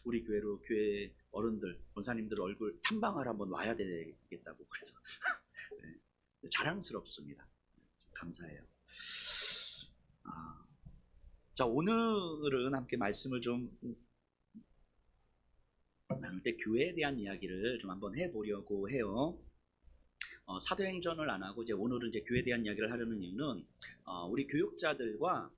우리 교회로 교회 어른들, 권사님들 얼굴 탐방하러 한번 와야 되겠다고. 그래서 네, 자랑스럽습니다. 감사해요. 자, 오늘은 함께 말씀을 좀 나눌 때 교회에 대한 이야기를 좀 한번 해보려고 해요. 사도행전을 안 하고 이제 오늘은 이제 교회에 대한 이야기를 하려는 이유는 우리 교육자들과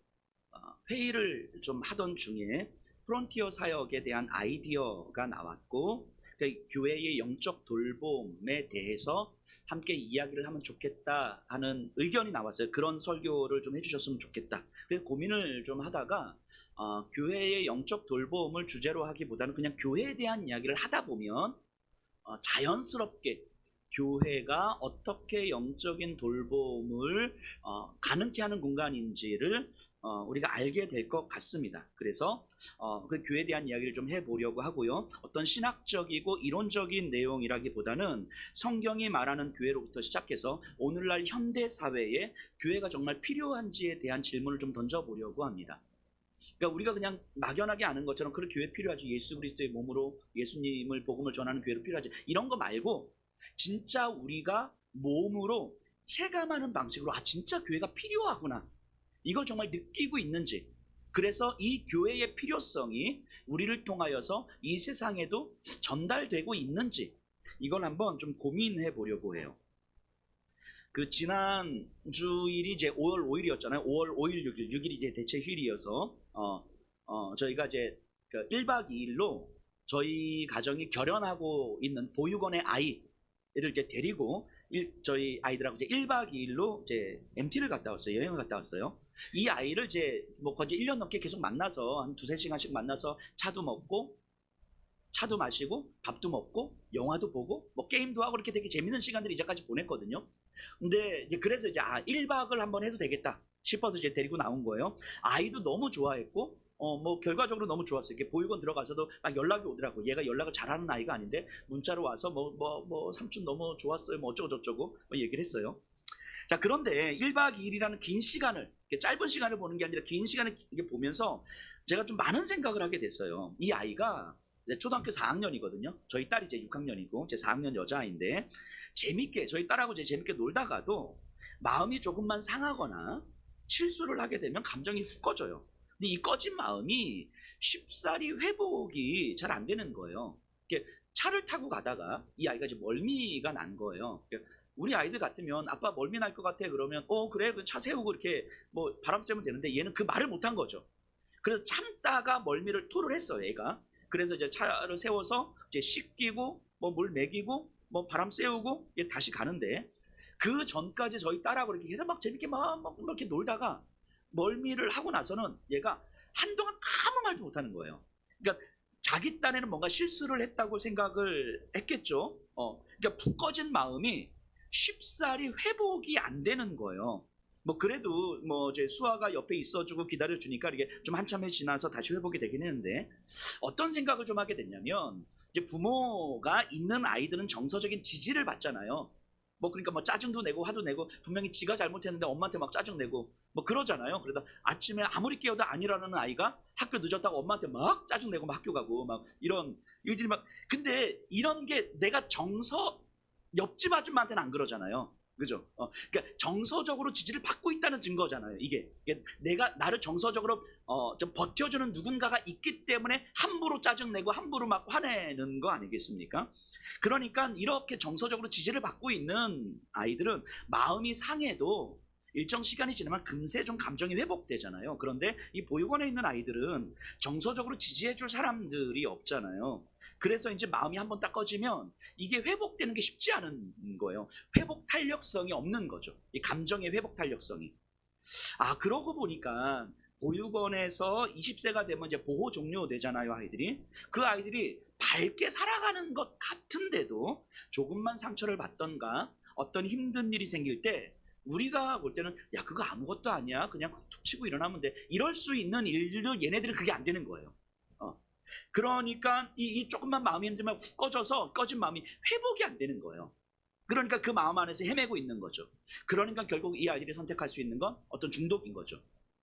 회의를 좀 하던 중에 프론티어 사역에 대한 아이디어가 나왔고, 그러니까 교회의 영적 돌봄에 대해서 함께 이야기를 하면 좋겠다 하는 의견이 나왔어요. 그런 설교를 좀 해주셨으면 좋겠다. 그래서 고민을 좀 하다가 교회의 영적 돌봄을 주제로 하기보다는 그냥 교회에 대한 이야기를 하다 보면 자연스럽게 교회가 어떻게 영적인 돌봄을 가능케 하는 공간인지를 우리가 알게 될 것 같습니다. 그래서 그 교회에 대한 이야기를 좀 해보려고 하고요. 어떤 신학적이고 이론적인 내용이라기보다는 성경이 말하는 교회로부터 시작해서 오늘날 현대 사회에 교회가 정말 필요한지에 대한 질문을 좀 던져보려고 합니다. 그러니까 우리가 그냥 막연하게 아는 것처럼 그래 교회 필요하지, 예수 그리스도의 몸으로 예수님을 복음을 전하는 교회로 필요하지, 이런 거 말고 진짜 우리가 몸으로 체감하는 방식으로 진짜 교회가 필요하구나, 이걸 정말 느끼고 있는지, 그래서 이 교회의 필요성이 우리를 통하여서 이 세상에도 전달되고 있는지, 이걸 한번 좀 고민해 보려고 해요. 그 지난 주일이 이제 5월 5일이었잖아요. 5월 5일, 6일이 이제 대체 휴일이어서 저희가 이제 1박 2일로 저희 가정이 결연하고 있는 보육원의 아이를 이제 데리고 저희 아이들하고 이제 1박 2일로 이제 MT를 갔다 왔어요. 여행을 갔다 왔어요. 이 아이를 이제 뭐 거의 1년 넘게 계속 만나서 한 2-3시간씩 만나서 차도 먹고 차도 마시고 밥도 먹고 영화도 보고 뭐 게임도 하고 이렇게 되게 재밌는 시간들을 이제까지 보냈거든요. 근데 이제 그래서 이제 1박을 한번 해도 되겠다 싶어서 이제 데리고 나온 거예요. 아이도 너무 좋아했고 뭐 결과적으로 너무 좋았어요. 이렇게 보육원 들어가서도 막 연락이 오더라고. 얘가 연락을 잘하는 아이가 아닌데 문자로 와서 뭐 삼촌 너무 좋았어요, 뭐 어쩌고 저쩌고 뭐 얘기를 했어요. 자, 그런데 1박 2일이라는 긴 시간을, 짧은 시간을 보는 게 아니라 긴 시간을 보면서 제가 좀 많은 생각을 하게 됐어요. 이 아이가 초등학교 4학년이거든요. 저희 딸이 이제 6학년이고 제 4학년 여자아이인데, 재밌게 저희 딸하고 이제 재밌게 놀다가도 마음이 조금만 상하거나 실수를 하게 되면 감정이 훅 꺼져요. 근데 이 꺼진 마음이 쉽사리 회복이 잘 안 되는 거예요. 차를 타고 가다가 이 아이가 이제 멀미가 난 거예요. 우리 아이들 같으면 아빠 멀미 날 것 같아 그러면 그래 차 세우고 이렇게 뭐 바람 쐬면 되는데, 얘는 그 말을 못 한 거죠. 그래서 참다가 멀미를 토를 했어요, 얘가. 그래서 이제 차를 세워서 이제 씻기고 뭐 물 먹이고 뭐 바람 쐬우고 다시 가는데, 그 전까지 저희 딸하고 이렇게 계속 막 재밌게 막 이렇게 놀다가 멀미를 하고 나서는 얘가 한동안 아무 말도 못 하는 거예요. 그러니까 자기 딴에는 뭔가 실수를 했다고 생각을 했겠죠. 그러니까 푹 꺼진 마음이 쉽사리 회복이 안 되는 거예요. 뭐 그래도 뭐 이제 수아가 옆에 있어주고 기다려주니까 이게 좀 한참에 지나서 다시 회복이 되긴 했는데, 어떤 생각을 좀 하게 됐냐면, 이제 부모가 있는 아이들은 정서적인 지지를 받잖아요. 뭐 그러니까 뭐 짜증도 내고 화도 내고, 분명히 지가 잘못했는데 엄마한테 막 짜증 내고 뭐 그러잖아요. 그러다 아침에 아무리 깨워도 안 일어나는 아이가 학교 늦었다고 엄마한테 막 짜증 내고 막 학교 가고 막 이런 일들이 막. 근데 이런 게 내가 옆집 아줌마한테는 안 그러잖아요. 그죠? 그러니까 정서적으로 지지를 받고 있다는 증거잖아요. 이게 내가 나를 정서적으로 좀 버텨주는 누군가가 있기 때문에 함부로 짜증내고 함부로 막 화내는 거 아니겠습니까? 그러니까 이렇게 정서적으로 지지를 받고 있는 아이들은 마음이 상해도 일정 시간이 지나면 금세 좀 감정이 회복되잖아요. 그런데 이 보육원에 있는 아이들은 정서적으로 지지해줄 사람들이 없잖아요. 그래서 이제 마음이 한번 딱 꺼지면 이게 회복되는 게 쉽지 않은 거예요. 회복 탄력성이 없는 거죠. 이 감정의 회복 탄력성이. 그러고 보니까 보육원에서 20세가 되면 이제 보호 종료되잖아요, 아이들이. 그 아이들이 밝게 살아가는 것 같은데도 조금만 상처를 받던가 어떤 힘든 일이 생길 때 우리가 볼 때는 야, 그거 아무것도 아니야, 그냥 툭 치고 일어나면 돼, 이럴 수 있는 일도 얘네들은 그게 안 되는 거예요. 그러니까 이 조금만 마음이 힘들면 훅 꺼져서 꺼진 마음이 회복이 안 되는 거예요. 그러니까 그 마음 안에서 헤매고 있는 거죠. 그러니까 결국 이 아이들이 선택할 수 있는 건 어떤 중독인 거죠.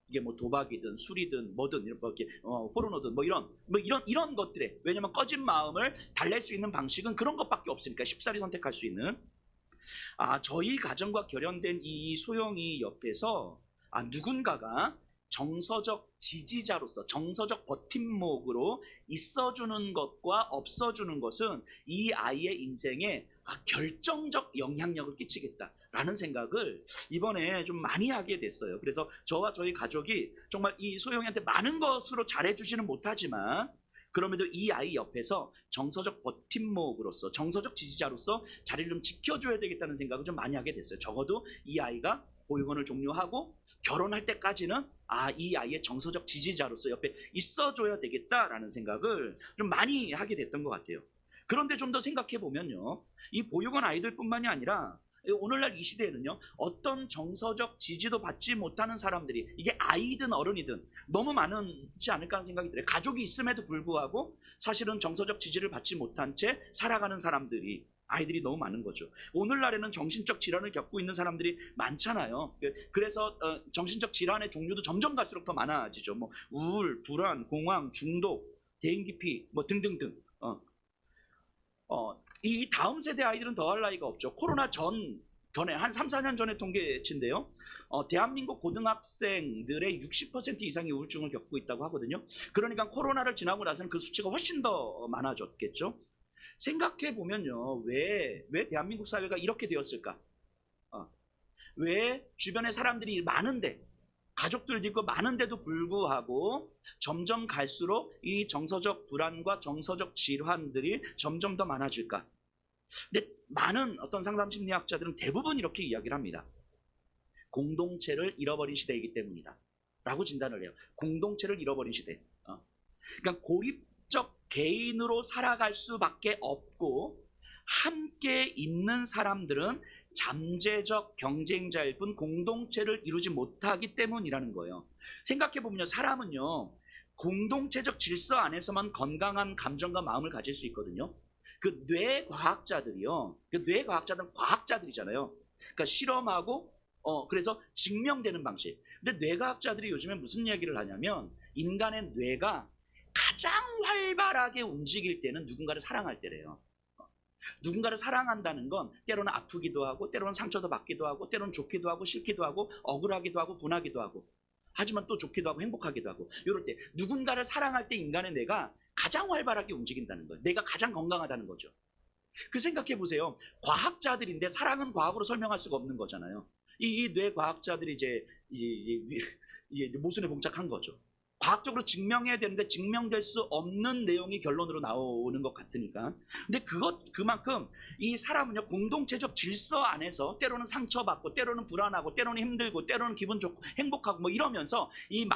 이게 뭐 도박이든 술이든 뭐든 이렇게 포르노든 뭐 이런 것들에, 왜냐면 꺼진 마음을 달랠 수 있는 방식은 그런 것밖에 없으니까 쉽사리 선택할 수 있는. 저희 가정과 결연된 이 소영이 옆에서 누군가가 정서적 지지자로서 정서적 버팀목으로 있어주는 것과 없어주는 것은 이 아이의 인생에 결정적 영향력을 끼치겠다라는 생각을 이번에 좀 많이 하게 됐어요. 그래서 저와 저희 가족이 정말 이 소영이한테 많은 것으로 잘해주지는 못하지만 그럼에도 이 아이 옆에서 정서적 버팀목으로서 정서적 지지자로서 자리를 좀 지켜줘야 되겠다는 생각을 좀 많이 하게 됐어요. 적어도 이 아이가 보육원을 종료하고 결혼할 때까지는 이 아이의 정서적 지지자로서 옆에 있어줘야 되겠다라는 생각을 좀 많이 하게 됐던 것 같아요. 그런데 좀 더 생각해 보면요, 이 보육원 아이들뿐만이 아니라 오늘날 이 시대에는요, 어떤 정서적 지지도 받지 못하는 사람들이, 이게 아이든 어른이든 너무 많지 않을까 하는 생각이 들어요. 가족이 있음에도 불구하고 사실은 정서적 지지를 받지 못한 채 살아가는 사람들이, 아이들이 너무 많은 거죠. 오늘날에는 정신적 질환을 겪고 있는 사람들이 많잖아요. 그래서 정신적 질환의 종류도 점점 갈수록 더 많아지죠. 뭐 우울, 불안, 공황, 중독, 대인기피 뭐 등등등. 이 다음 세대 아이들은 더할 나위가 없죠. 코로나 전에 한 3, 4년 전에 통계치인데요. 대한민국 고등학생들의 60% 이상이 우울증을 겪고 있다고 하거든요. 그러니까 코로나를 지나고 나서는 그 수치가 훨씬 더 많아졌겠죠. 생각해 보면요, 왜 대한민국 사회가 이렇게 되었을까? 왜 주변에 사람들이 많은데, 가족들도 있고 많은데도 불구하고 점점 갈수록 이 정서적 불안과 정서적 질환들이 점점 더 많아질까? 근데 많은 어떤 상담 심리학자들은 대부분 이렇게 이야기를 합니다. 공동체를 잃어버린 시대이기 때문이다 라고 진단을 해요. 공동체를 잃어버린 시대. 그러니까 고립적 개인으로 살아갈 수밖에 없고, 함께 있는 사람들은 잠재적 경쟁자일 뿐 공동체를 이루지 못하기 때문이라는 거예요. 생각해보면요, 사람은요, 공동체적 질서 안에서만 건강한 감정과 마음을 가질 수 있거든요. 그 뇌과학자들이요, 그 뇌과학자들은 과학자들이잖아요. 그러니까 실험하고 그래서 증명되는 방식. 근데 뇌과학자들이 요즘에 무슨 얘기를 하냐면, 인간의 뇌가 가장 활발하게 움직일 때는 누군가를 사랑할 때래요. 누군가를 사랑한다는 건 때로는 아프기도 하고, 때로는 상처도 받기도 하고, 때로는 좋기도 하고, 싫기도 하고, 억울하기도 하고, 분하기도 하고, 하지만 또 좋기도 하고 행복하기도 하고, 이럴 때 누군가를 사랑할 때 인간의 뇌가 가장 활발하게 움직인다는 거예요. 뇌가 가장 건강하다는 거죠. 그 생각해 보세요. 과학자들인데 사랑은 과학으로 설명할 수가 없는 거잖아요. 이 뇌과학자들이 이제 모순에 봉착한 거죠. 과학적으로 증명해야 되는데 증명될 수 없는 내용이 결론으로 나오는 것 같으니까. 근데 그만큼 이 사람은요, 공동체적 질서 안에서 때로는 상처받고, 때로는 불안하고, 때로는 힘들고, 때로는 기분 좋고 행복하고 뭐 이러면서 이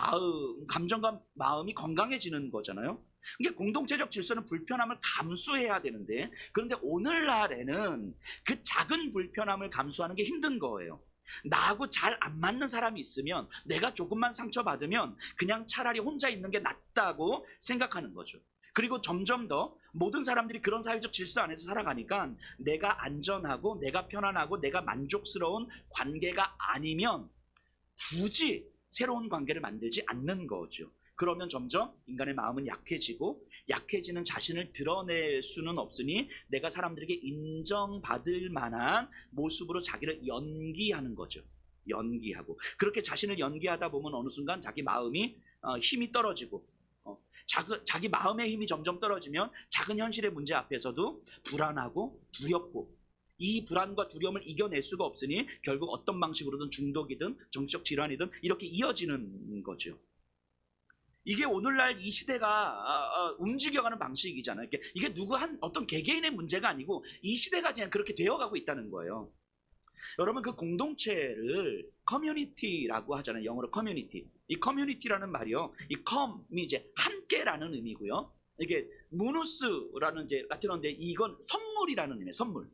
감정과 마음이 건강해지는 거잖아요. 이게 공동체적 질서는 불편함을 감수해야 되는데, 그런데 오늘날에는 그 작은 불편함을 감수하는 게 힘든 거예요. 나하고 잘 안 맞는 사람이 있으면, 내가 조금만 상처받으면 그냥 차라리 혼자 있는 게 낫다고 생각하는 거죠. 그리고 점점 더 모든 사람들이 그런 사회적 질서 안에서 살아가니까 내가 안전하고 내가 편안하고 내가 만족스러운 관계가 아니면 굳이 새로운 관계를 만들지 않는 거죠. 그러면 점점 인간의 마음은 약해지고, 약해지는 자신을 드러낼 수는 없으니 내가 사람들에게 인정받을 만한 모습으로 자기를 연기하는 거죠. 연기하고, 그렇게 자신을 연기하다 보면 어느 순간 자기 마음이 힘이 떨어지고, 자기 마음의 힘이 점점 떨어지면 작은 현실의 문제 앞에서도 불안하고 두렵고, 이 불안과 두려움을 이겨낼 수가 없으니 결국 어떤 방식으로든 중독이든 정신적 질환이든 이렇게 이어지는 거죠. 이게 오늘날 이 시대가 움직여가는 방식이잖아요. 이게 어떤 개개인의 문제가 아니고 이 시대가 그냥 그렇게 되어가고 있다는 거예요. 여러분, 그 공동체를 커뮤니티라고 하잖아요. 영어로 커뮤니티. 이 커뮤니티라는 말이요, 이 컴이 이제 함께라는 의미고요. 이게 무누스라는 이제 라틴어인데, 이건 선물이라는 의미예요. 선물.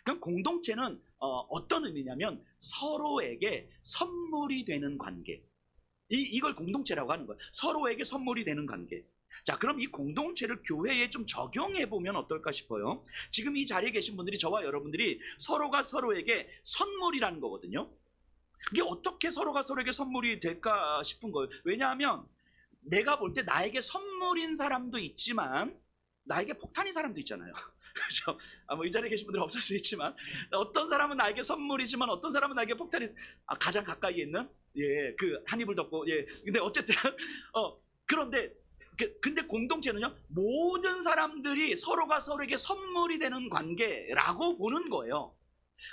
그럼 공동체는 어떤 의미냐면 서로에게 선물이 되는 관계. 이걸 공동체라고 하는 거예요. 서로에게 선물이 되는 관계. 자, 그럼 이 공동체를 교회에 좀 적용해 보면 어떨까 싶어요. 지금 이 자리에 계신 분들이, 저와 여러분들이 서로가 서로에게 선물이라는 거거든요. 이게 어떻게 서로가 서로에게 선물이 될까 싶은 거예요. 왜냐하면 내가 볼 때 나에게 선물인 사람도 있지만 나에게 폭탄인 사람도 있잖아요. 그렇죠? 이 자리에 계신 분들은 없을 수 있지만 어떤 사람은 나에게 선물이지만 어떤 사람은 나에게 폭탄이 가장 가까이 있는 그 한 입을 덮고 근데 어쨌든 그런데 근데 공동체는요, 모든 사람들이 서로가 서로에게 선물이 되는 관계라고 보는 거예요.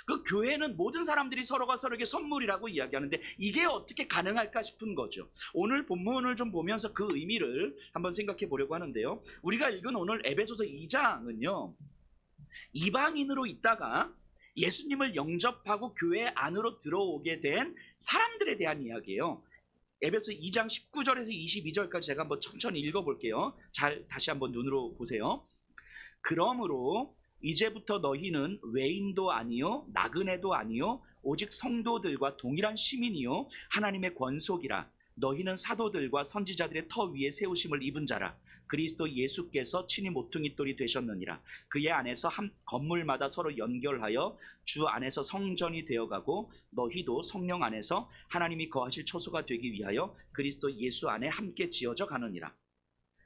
그 교회는 모든 사람들이 서로가 서로에게 선물이라고 이야기하는데 이게 어떻게 가능할까 싶은 거죠. 오늘 본문을 좀 보면서 그 의미를 한번 생각해 보려고 하는데요. 우리가 읽은 오늘 에베소서 2장은요, 이방인으로 있다가 예수님을 영접하고 교회 안으로 들어오게 된 사람들에 대한 이야기예요. 에베소 2장 19절에서 22절까지 제가 한번 천천히 읽어볼게요. 잘 다시 한번 눈으로 보세요. 그러므로 이제부터 너희는 외인도 아니요 나그네도 아니요 오직 성도들과 동일한 시민이요 하나님의 권속이라. 너희는 사도들과 선지자들의 터 위에 세우심을 입은 자라. 그리스도 예수께서 친히 모퉁이돌이 되셨느니라. 그의 안에서 한 건물마다 서로 연결하여 주 안에서 성전이 되어가고 너희도 성령 안에서 하나님이 거하실 처소가 되기 위하여 그리스도 예수 안에 함께 지어져 가느니라.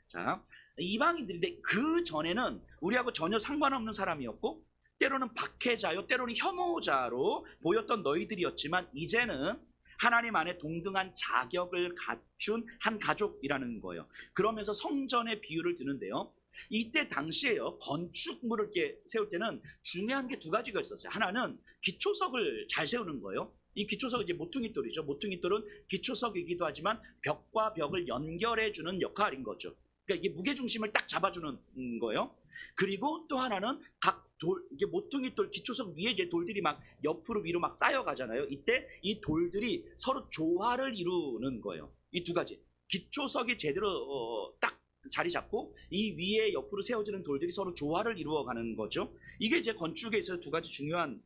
자, 이방인들인데 그 전에는 우리하고 전혀 상관없는 사람이었고 때로는 박해자요 때로는 혐오자로 보였던 너희들이었지만 이제는 하나님 안에 동등한 자격을 갖춘 한 가족이라는 거예요. 그러면서 성전의 비유를 드는데요, 이때 당시에요, 건축물을 이렇게 세울 때는 중요한 게 두 가지가 있었어요. 하나는 기초석을 잘 세우는 거예요. 이 기초석은 이제 모퉁이돌이죠. 모퉁이돌은 기초석이기도 하지만 벽과 벽을 연결해 주는 역할인 거죠. 그러니까 이게 무게중심을 딱 잡아주는 거예요. 그리고 또 하나는 각 이게 모퉁이돌 기초석 위에 이제 돌들이 막 옆으로 위로 막 쌓여가잖아요. 이때 이 돌들이 서로 조화를 이루는 거예요. 이 두 가지. 기초석이 제대로 딱 자리 잡고 이 위에 옆으로 세워지는 돌들이 서로 조화를 이루어가는 거죠. 이게 이제 건축에 있어서 두 가지 중요한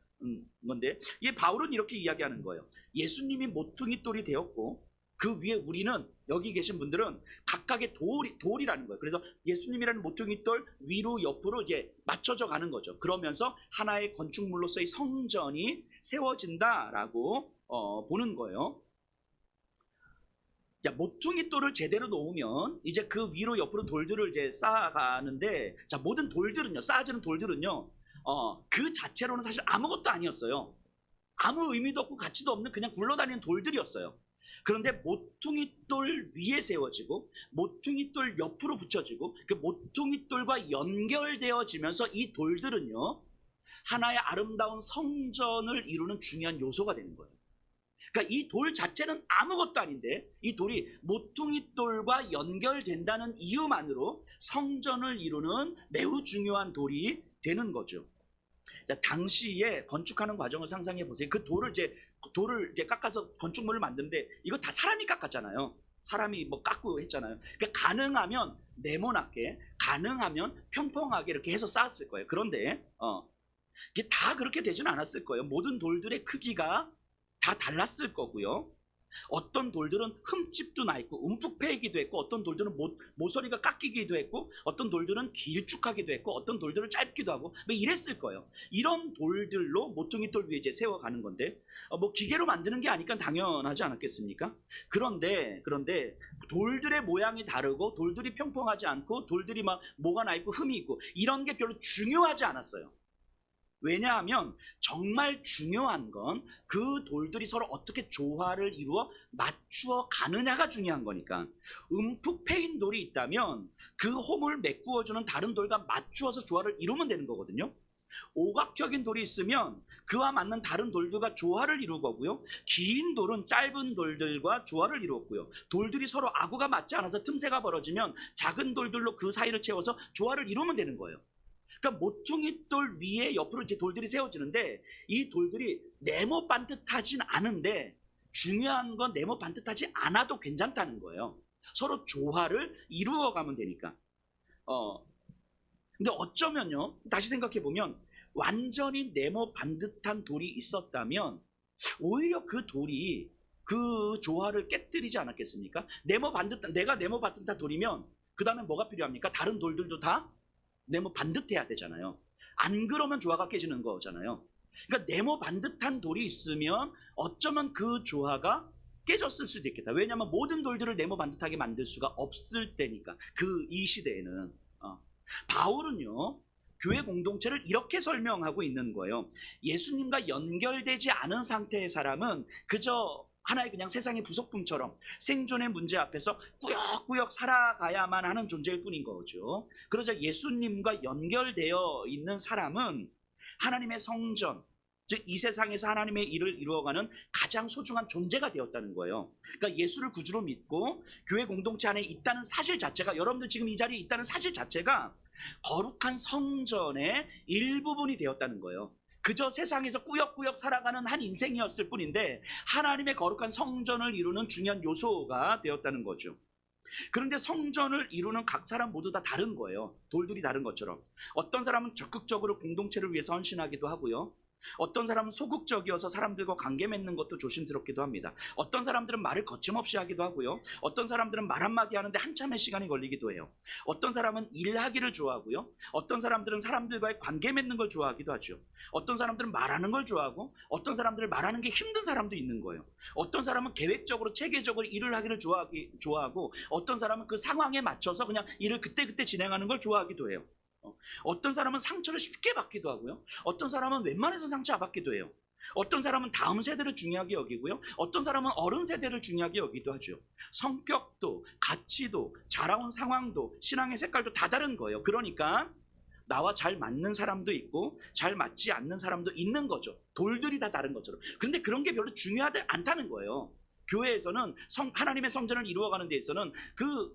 건데, 이 바울은 이렇게 이야기하는 거예요. 예수님이 모퉁이돌이 되었고 그 위에 우리는, 여기 계신 분들은 각각의 돌이라는 거예요. 그래서 예수님이라는 모퉁이돌 위로 옆으로 이제 맞춰져 가는 거죠. 그러면서 하나의 건축물로서의 성전이 세워진다라고 보는 거예요. 자, 모퉁이돌을 제대로 놓으면 이제 그 위로 옆으로 돌들을 이제 쌓아가는데, 자, 모든 돌들은요, 쌓아지는 돌들은요, 그 자체로는 사실 아무것도 아니었어요. 아무 의미도 없고 가치도 없는 그냥 굴러다니는 돌들이었어요. 그런데 모퉁이돌 위에 세워지고 모퉁이돌 옆으로 붙여지고 그 모퉁이돌과 연결되어지면서 이 돌들은요, 하나의 아름다운 성전을 이루는 중요한 요소가 되는 거예요. 그러니까 이 돌 자체는 아무것도 아닌데 이 돌이 모퉁이돌과 연결된다는 이유만으로 성전을 이루는 매우 중요한 돌이 되는 거죠. 당시에 건축하는 과정을 상상해 보세요. 그 돌을 이제 깎아서 건축물을 만드는데 이거 다 사람이 깎았잖아요. 사람이 뭐 깎고 했잖아요. 그러니까 가능하면 네모나게, 가능하면 평평하게 이렇게 해서 쌓았을 거예요. 그런데 이게 다 그렇게 되지는 않았을 거예요. 모든 돌들의 크기가 다 달랐을 거고요. 어떤 돌들은 흠집도 나 있고 움푹 패이기도 했고, 어떤 돌들은 모서리가 깎이기도 했고, 어떤 돌들은 길쭉하기도 했고, 어떤 돌들은 짧기도 하고 뭐 이랬을 거예요. 이런 돌들로 모퉁이돌 위에 이제 세워가는 건데, 뭐 기계로 만드는 게 아니까 당연하지 않았겠습니까? 그런데 돌들의 모양이 다르고 돌들이 평평하지 않고 돌들이 막 뭐가 나 있고 흠이 있고 이런 게 별로 중요하지 않았어요. 왜냐하면 정말 중요한 건 그 돌들이 서로 어떻게 조화를 이루어 맞추어 가느냐가 중요한 거니까. 움푹 패인 돌이 있다면 그 홈을 메꾸어주는 다른 돌과 맞추어서 조화를 이루면 되는 거거든요. 오각형인 돌이 있으면 그와 맞는 다른 돌들과 조화를 이루고요. 긴 돌은 짧은 돌들과 조화를 이루었고요. 돌들이 서로 아구가 맞지 않아서 틈새가 벌어지면 작은 돌들로 그 사이를 채워서 조화를 이루면 되는 거예요. 그러니까 모퉁이돌 위에 옆으로 이제 돌들이 세워지는데 이 돌들이 네모 반듯하진 않은데 중요한 건 네모 반듯하지 않아도 괜찮다는 거예요. 서로 조화를 이루어가면 되니까. 근데 어쩌면요, 다시 생각해 보면 완전히 네모 반듯한 돌이 있었다면 오히려 그 돌이 그 조화를 깨뜨리지 않았겠습니까? 내가 네모 반듯한 돌이면 그 다음에 뭐가 필요합니까? 다른 돌들도 다 네모 반듯해야 되잖아요. 안 그러면 조화가 깨지는 거잖아요. 그러니까 네모 반듯한 돌이 있으면 어쩌면 그 조화가 깨졌을 수도 있겠다. 왜냐하면 모든 돌들을 네모 반듯하게 만들 수가 없을 때니까. 이 시대에는 바울은요 교회 공동체를 이렇게 설명하고 있는 거예요. 예수님과 연결되지 않은 상태의 사람은 그저 하나의 그냥 세상의 부속품처럼 생존의 문제 앞에서 꾸역꾸역 살아가야만 하는 존재일 뿐인 거죠. 그러자 예수님과 연결되어 있는 사람은 하나님의 성전, 즉 이 세상에서 하나님의 일을 이루어가는 가장 소중한 존재가 되었다는 거예요. 그러니까 예수를 구주로 믿고 교회 공동체 안에 있다는 사실 자체가, 여러분들 지금 이 자리에 있다는 사실 자체가 거룩한 성전의 일부분이 되었다는 거예요. 그저 세상에서 꾸역꾸역 살아가는 한 인생이었을 뿐인데 하나님의 거룩한 성전을 이루는 중요한 요소가 되었다는 거죠. 그런데 성전을 이루는 각 사람 모두 다 다른 거예요. 돌들이 다른 것처럼. 어떤 사람은 적극적으로 공동체를 위해서 헌신하기도 하고요. 어떤 사람은 소극적이어서 사람들과 관계 맺는 것도 조심스럽기도 합니다. 어떤 사람들은 말을 거침없이 하기도 하고요. 어떤 사람들은 말 한마디 하는데 한참의 시간이 걸리기도 해요. 어떤 사람은 일하기를 좋아하고요. 어떤 사람들은 사람들과의 관계 맺는 걸 좋아하기도 하죠. 어떤 사람들은 말하는 걸 좋아하고 어떤 사람들은 말하는 게 힘든 사람도 있는 거예요. 어떤 사람은 계획적으로 체계적으로 일을 하기를 좋아하고 어떤 사람은 그 상황에 맞춰서 그냥 일을 그때그때 진행하는 걸 좋아하기도 해요. 어떤 사람은 상처를 쉽게 받기도 하고요. 어떤 사람은 웬만해서 상처 안 받기도 해요. 어떤 사람은 다음 세대를 중요하게 여기고요. 어떤 사람은 어른 세대를 중요하게 여기기도 하죠. 성격도, 가치도, 자라온 상황도, 신앙의 색깔도 다 다른 거예요. 그러니까 나와 잘 맞는 사람도 있고 잘 맞지 않는 사람도 있는 거죠. 돌들이 다 다른 것처럼. 근데 그런 게 별로 중요하지 않다는 거예요. 교회에서는 하나님의 성전을 이루어가는 데 있어서는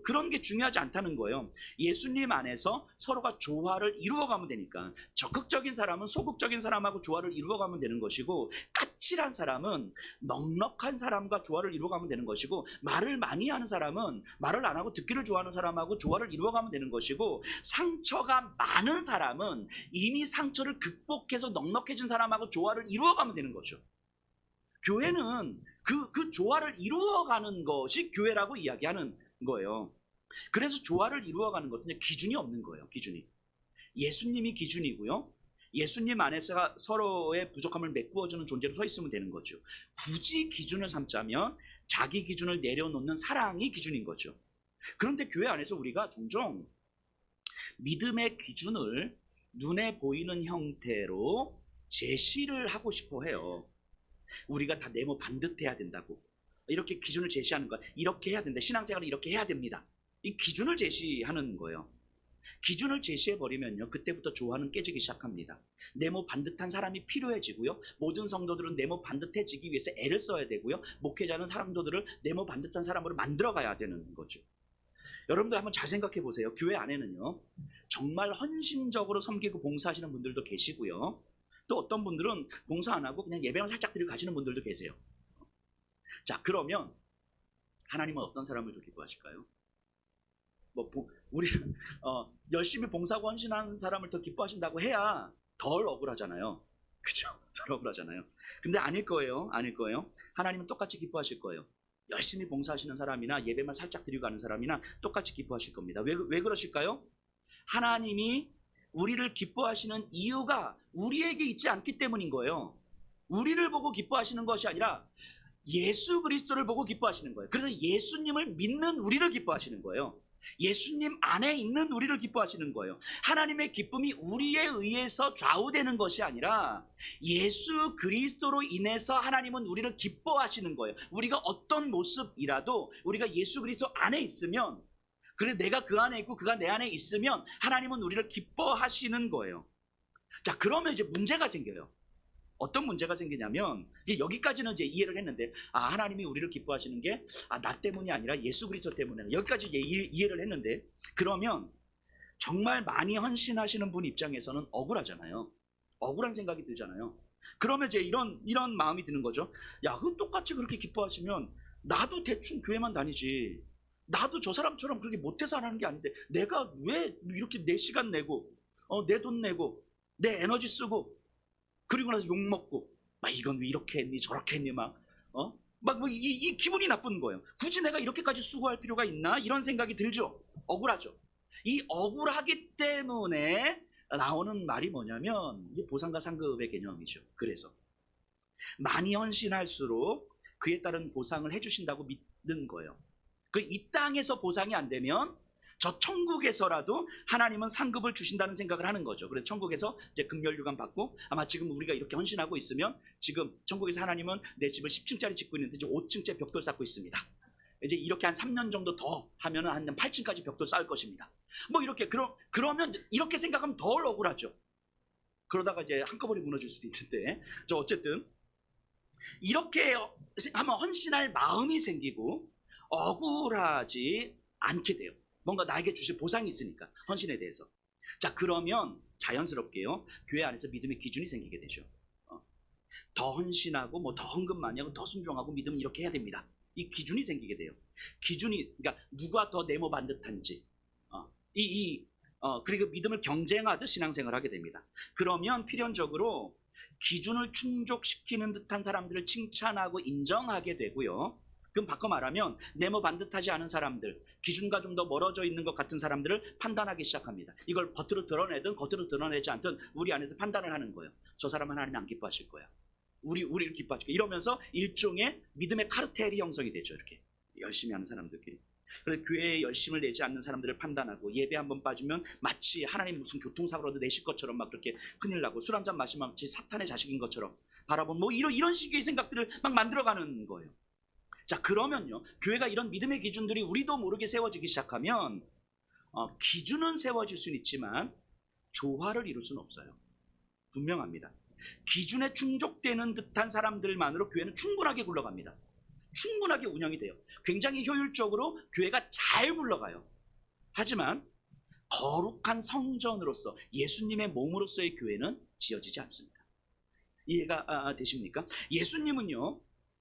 그런 게 중요하지 않다는 거예요. 예수님 안에서 서로가 조화를 이루어가면 되니까. 적극적인 사람은 소극적인 사람하고 조화를 이루어가면 되는 것이고, 까칠한 사람은 넉넉한 사람과 조화를 이루어가면 되는 것이고, 말을 많이 하는 사람은 말을 안 하고 듣기를 좋아하는 사람하고 조화를 이루어가면 되는 것이고, 상처가 많은 사람은 이미 상처를 극복해서 넉넉해진 사람하고 조화를 이루어가면 되는 거죠. 교회는 그 조화를 이루어가는 것이 교회라고 이야기하는 거예요. 그래서 조화를 이루어가는 것은 기준이 없는 거예요. 기준이. 예수님이 기준이고요. 예수님 안에서 서로의 부족함을 메꾸어주는 존재로 서 있으면 되는 거죠. 굳이 기준을 삼자면 자기 기준을 내려놓는 사랑이 기준인 거죠. 그런데 교회 안에서 우리가 종종 믿음의 기준을 눈에 보이는 형태로 제시를 하고 싶어 해요. 우리가 다 네모 반듯해야 된다고, 이렇게 기준을 제시하는 거야. 이렇게 해야 된다. 신앙생활을 이렇게 해야 됩니다. 이 기준을 제시하는 거예요. 기준을 제시해버리면요, 그때부터 조화는 깨지기 시작합니다. 네모 반듯한 사람이 필요해지고요, 모든 성도들은 네모 반듯해지기 위해서 애를 써야 되고요, 목회자는 사람들을 네모 반듯한 사람으로 만들어가야 되는 거죠. 여러분들 한번 잘 생각해 보세요. 교회 안에는요 정말 헌신적으로 섬기고 봉사하시는 분들도 계시고요, 또 어떤 분들은 봉사 안 하고 그냥 예배만 살짝 드리고 가시는 분들도 계세요. 자, 그러면 하나님은 어떤 사람을 더 기뻐하실까요? 우리는 열심히 봉사하고 헌신하는 사람을 더 기뻐하신다고 해야 덜 억울하잖아요. 그죠? 덜 억울하잖아요. 근데 아닐 거예요. 아닐 거예요. 하나님은 똑같이 기뻐하실 거예요. 열심히 봉사하시는 사람이나 예배만 살짝 드리고 가는 사람이나 똑같이 기뻐하실 겁니다. 왜 그러실까요? 하나님이 우리를 기뻐하시는 이유가 우리에게 있지 않기 때문인 거예요. 우리를 보고 기뻐하시는 것이 아니라 예수 그리스도를 보고 기뻐하시는 거예요. 그래서 예수님을 믿는 우리를 기뻐하시는 거예요. 예수님 안에 있는 우리를 기뻐하시는 거예요. 하나님의 기쁨이 우리에 의해서 좌우되는 것이 아니라 예수 그리스도로 인해서 하나님은 우리를 기뻐하시는 거예요. 우리가 어떤 모습이라도 우리가 예수 그리스도 안에 있으면, 그래 내가 그 안에 있고 그가 내 안에 있으면 하나님은 우리를 기뻐하시는 거예요. 자, 그러면 이제 문제가 생겨요. 어떤 문제가 생기냐면, 여기까지는 이제 이해를 했는데, 하나님이 우리를 기뻐하시는 게 나 때문이 아니라 예수 그리스도 때문에, 여기까지 이해를 했는데, 그러면 정말 많이 헌신하시는 분 입장에서는 억울하잖아요. 억울한 생각이 들잖아요. 그러면 이제 이런 마음이 드는 거죠. 야, 그럼 똑같이 그렇게 기뻐하시면 나도 대충 교회만 다니지, 나도 저 사람처럼 그렇게 못해서 안 하는 게 아닌데 내가 왜 이렇게 내 시간 내고 내 돈 내고 내 에너지 쓰고 그리고 나서 욕먹고 이건 왜 이렇게 했니 저렇게 했니 이 기분이 나쁜 거예요. 굳이 내가 이렇게까지 수고할 필요가 있나, 이런 생각이 들죠. 억울하죠. 이 억울하기 때문에 나오는 말이 뭐냐면 이게 보상과 상급의 개념이죠. 그래서 많이 헌신할수록 그에 따른 보상을 해주신다고 믿는 거예요. 이 땅에서 보상이 안 되면 저 천국에서라도 하나님은 상급을 주신다는 생각을 하는 거죠. 그래서 천국에서 이제 금멸류관 받고, 아마 지금 우리가 이렇게 헌신하고 있으면 지금 천국에서 하나님은 내 집을 10층짜리 짓고 있는데 이제 5층째 벽돌 쌓고 있습니다. 이제 이렇게 한 3년 정도 더 하면은 한 8층까지 벽돌 쌓을 것입니다. 뭐 이렇게 그러면 이렇게 생각하면 더 억울하죠. 그러다가 이제 한꺼번에 무너질 수도 있는데, 어쨌든 이렇게 하면 헌신할 마음이 생기고 억울하지 않게 돼요. 뭔가 나에게 주실 보상이 있으니까, 헌신에 대해서. 자, 그러면 자연스럽게요, 교회 안에서 믿음의 기준이 생기게 되죠. 더 헌신하고 뭐 더 헌금 많이 하고 더 순종하고 믿음은 이렇게 해야 됩니다. 이 기준이 생기게 돼요. 기준이, 그러니까 누가 더 네모 반듯한지, 그리고 믿음을 경쟁하듯 신앙생활을 하게 됩니다. 그러면 필연적으로 기준을 충족시키는 듯한 사람들을 칭찬하고 인정하게 되고요. 그럼 바꿔 말하면 네모 반듯하지 않은 사람들, 기준과 좀 더 멀어져 있는 것 같은 사람들을 판단하기 시작합니다. 이걸 겉으로 드러내든 겉으로 드러내지 않든 우리 안에서 판단을 하는 거예요. 저 사람은 하나님 안 기뻐하실 거야. 우리를 기뻐하실 거야. 이러면서 일종의 믿음의 카르텔이 형성이 되죠. 이렇게 열심히 하는 사람들끼리. 그래서 교회에 열심을 내지 않는 사람들을 판단하고, 예배 한번 빠지면 마치 하나님 무슨 교통사고라도 내실 것처럼 막 그렇게 큰일 나고, 술 한잔 마시면 마치 사탄의 자식인 것처럼 바라본 뭐 이런 식의 생각들을 막 만들어가는 거예요. 자, 그러면요, 교회가 이런 믿음의 기준들이 우리도 모르게 세워지기 시작하면 기준은 세워질 수는 있지만 조화를 이룰 수는 없어요. 분명합니다. 기준에 충족되는 듯한 사람들만으로 교회는 충분하게 굴러갑니다. 충분하게 운영이 돼요. 굉장히 효율적으로 교회가 잘 굴러가요. 하지만 거룩한 성전으로서, 예수님의 몸으로서의 교회는 지어지지 않습니다. 이해가 되십니까? 예수님은요,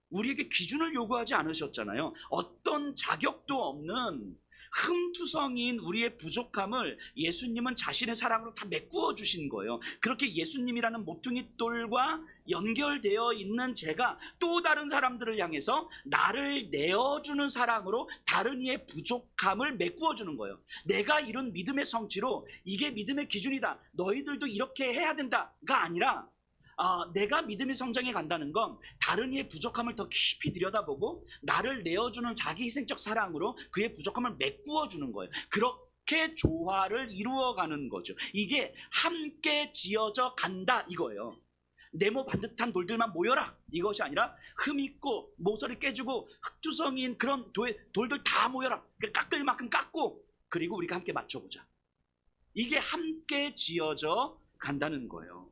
우리에게 기준을 요구하지 않으셨잖아요. 어떤 자격도 없는 흠투성인 우리의 부족함을 예수님은 자신의 사랑으로 다 메꾸어 주신 거예요. 그렇게 예수님이라는 모퉁이 돌과 연결되어 있는 제가 또 다른 사람들을 향해서 나를 내어주는 사랑으로 다른 이의 부족함을 메꾸어 주는 거예요. 내가 이룬 믿음의 성취로 이게 믿음의 기준이다, 너희들도 이렇게 해야 된다가 아니라, 내가 믿음의 성장에 간다는 건 다른 이의 부족함을 더 깊이 들여다보고 나를 내어주는 자기 희생적 사랑으로 그의 부족함을 메꾸어 주는 거예요. 그렇게 조화를 이루어가는 거죠. 이게 함께 지어져 간다 이거예요. 네모 반듯한 돌들만 모여라 이것이 아니라, 흠 있고 모서리 깨지고 흙투성이인 그런 돌들 다 모여라, 깎을 만큼 깎고, 그리고 우리가 함께 맞춰보자. 이게 함께 지어져 간다는 거예요.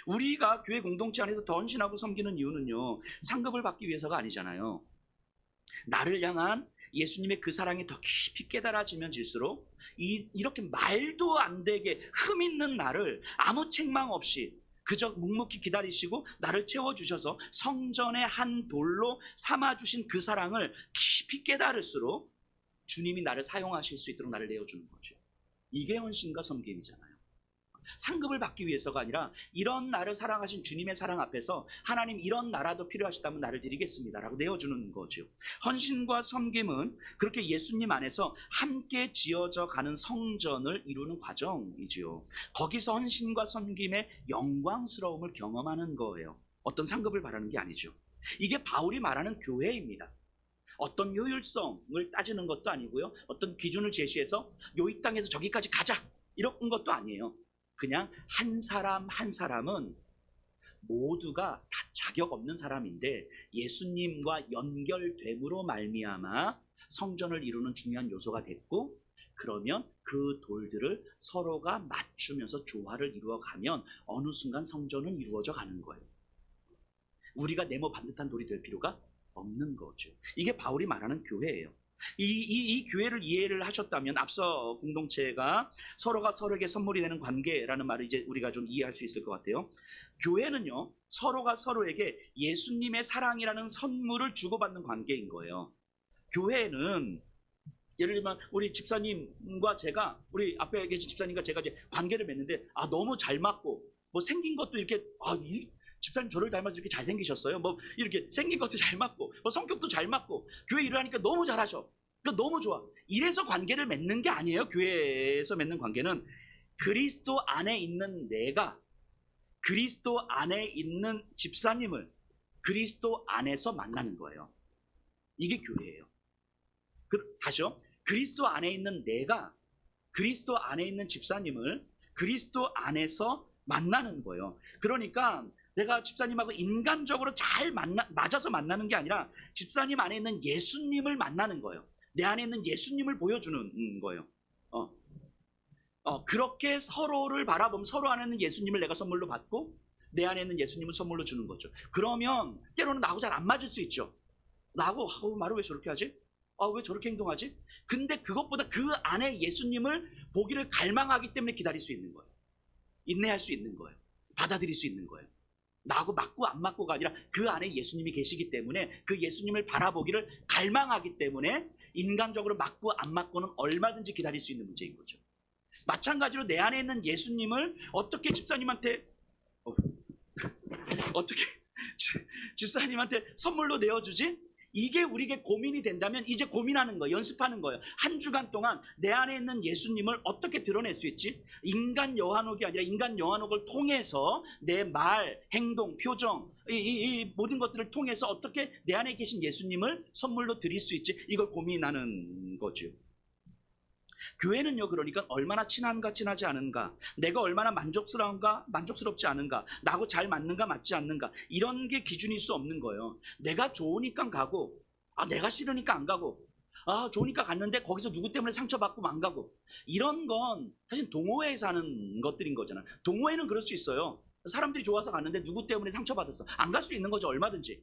우리가 교회 공동체 안에서 더 헌신하고 섬기는 이유는요, 상급을 받기 위해서가 아니잖아요. 나를 향한 예수님의 그 사랑이 더 깊이 깨달아지면 질수록 이렇게 말도 안 되게 흠 있는 나를 아무 책망 없이 그저 묵묵히 기다리시고 나를 채워주셔서 성전의 한 돌로 삼아주신 그 사랑을 깊이 깨달을수록 주님이 나를 사용하실 수 있도록 나를 내어주는 거죠. 이게 헌신과 섬김이잖아요. 상급을 받기 위해서가 아니라, 이런 나를 사랑하신 주님의 사랑 앞에서 하나님 이런 나라도 필요하시다면 나를 드리겠습니다 라고 내어주는 거죠. 헌신과 섬김은 그렇게 예수님 안에서 함께 지어져 가는 성전을 이루는 과정이지요. 거기서 헌신과 섬김의 영광스러움을 경험하는 거예요. 어떤 상급을 바라는 게 아니죠. 이게 바울이 말하는 교회입니다. 어떤 효율성을 따지는 것도 아니고요, 어떤 기준을 제시해서 이 땅에서 저기까지 가자 이런 것도 아니에요. 그냥 한 사람 한 사람은 모두가 다 자격 없는 사람인데 예수님과 연결됨으로 말미암아 성전을 이루는 중요한 요소가 됐고, 그러면 그 돌들을 서로가 맞추면서 조화를 이루어가면 어느 순간 성전은 이루어져 가는 거예요. 우리가 네모 반듯한 돌이 될 필요가 없는 거죠. 이게 바울이 말하는 교회예요. 이 교회를 이해를 하셨다면 앞서 공동체가 서로가 서로에게 선물이 되는 관계라는 말을 이제 우리가 좀 이해할 수 있을 것 같아요. 교회는요, 서로가 서로에게 예수님의 사랑이라는 선물을 주고받는 관계인 거예요. 교회는 예를 들면 우리 집사님과 제가, 우리 앞에 계신 집사님과 제가 이제 관계를 맺는데 너무 잘 맞고, 뭐 생긴 것도 이렇게 집사님 저를 닮아서 이렇게 잘생기셨어요. 뭐 이렇게 생긴 것도 잘 맞고, 뭐 성격도 잘 맞고, 교회 일을 하니까 너무 잘하셔. 그러니까 너무 좋아. 이래서 관계를 맺는 게 아니에요. 교회에서 맺는 관계는 그리스도 안에 있는 내가 그리스도 안에 있는 집사님을 그리스도 안에서 만나는 거예요. 이게 교회예요. 다시요. 그리스도 안에 있는 내가 그리스도 안에 있는 집사님을 그리스도 안에서 만나는 거예요. 그러니까 내가 집사님하고 인간적으로 잘 맞아서 만나는 게 아니라 집사님 안에 있는 예수님을 만나는 거예요. 내 안에 있는 예수님을 보여주는 거예요. 그렇게 서로를 바라보면 서로 안에 있는 예수님을 내가 선물로 받고 내 안에 있는 예수님을 선물로 주는 거죠. 그러면 때로는 나하고 잘 안 맞을 수 있죠. 나하고 말을 왜 저렇게 하지? 왜 저렇게 행동하지? 근데 그것보다 그 안에 예수님을 보기를 갈망하기 때문에 기다릴 수 있는 거예요. 인내할 수 있는 거예요. 받아들일 수 있는 거예요. 나하고 맞고 안 맞고가 아니라 그 안에 예수님이 계시기 때문에 그 예수님을 바라보기를 갈망하기 때문에 인간적으로 맞고 안 맞고는 얼마든지 기다릴 수 있는 문제인 거죠. 마찬가지로 내 안에 있는 예수님을 어떻게 집사님한테 어떻게 집사님한테 선물로 내어주지? 이게 우리에게 고민이 된다면 이제 고민하는 거예요. 연습하는 거예요. 한 주간 동안 내 안에 있는 예수님을 어떻게 드러낼 수 있지? 인간 여한옥이 아니라 인간 여한옥을 통해서 내 말, 행동, 표정 이 모든 것들을 통해서 어떻게 내 안에 계신 예수님을 선물로 드릴 수 있지? 이걸 고민하는 거죠. 교회는요, 그러니까 얼마나 친한가 친하지 않은가, 내가 얼마나 만족스러운가 만족스럽지 않은가, 나하고 잘 맞는가 맞지 않는가, 이런 게 기준일 수 없는 거예요. 내가 좋으니까 가고 내가 싫으니까 안 가고, 좋으니까 갔는데 거기서 누구 때문에 상처받고 안 가고, 이런 건 사실 동호회에서 하는 것들인 거잖아. 동호회는 그럴 수 있어요. 사람들이 좋아서 갔는데 누구 때문에 상처받았어, 안 갈 수 있는 거죠, 얼마든지.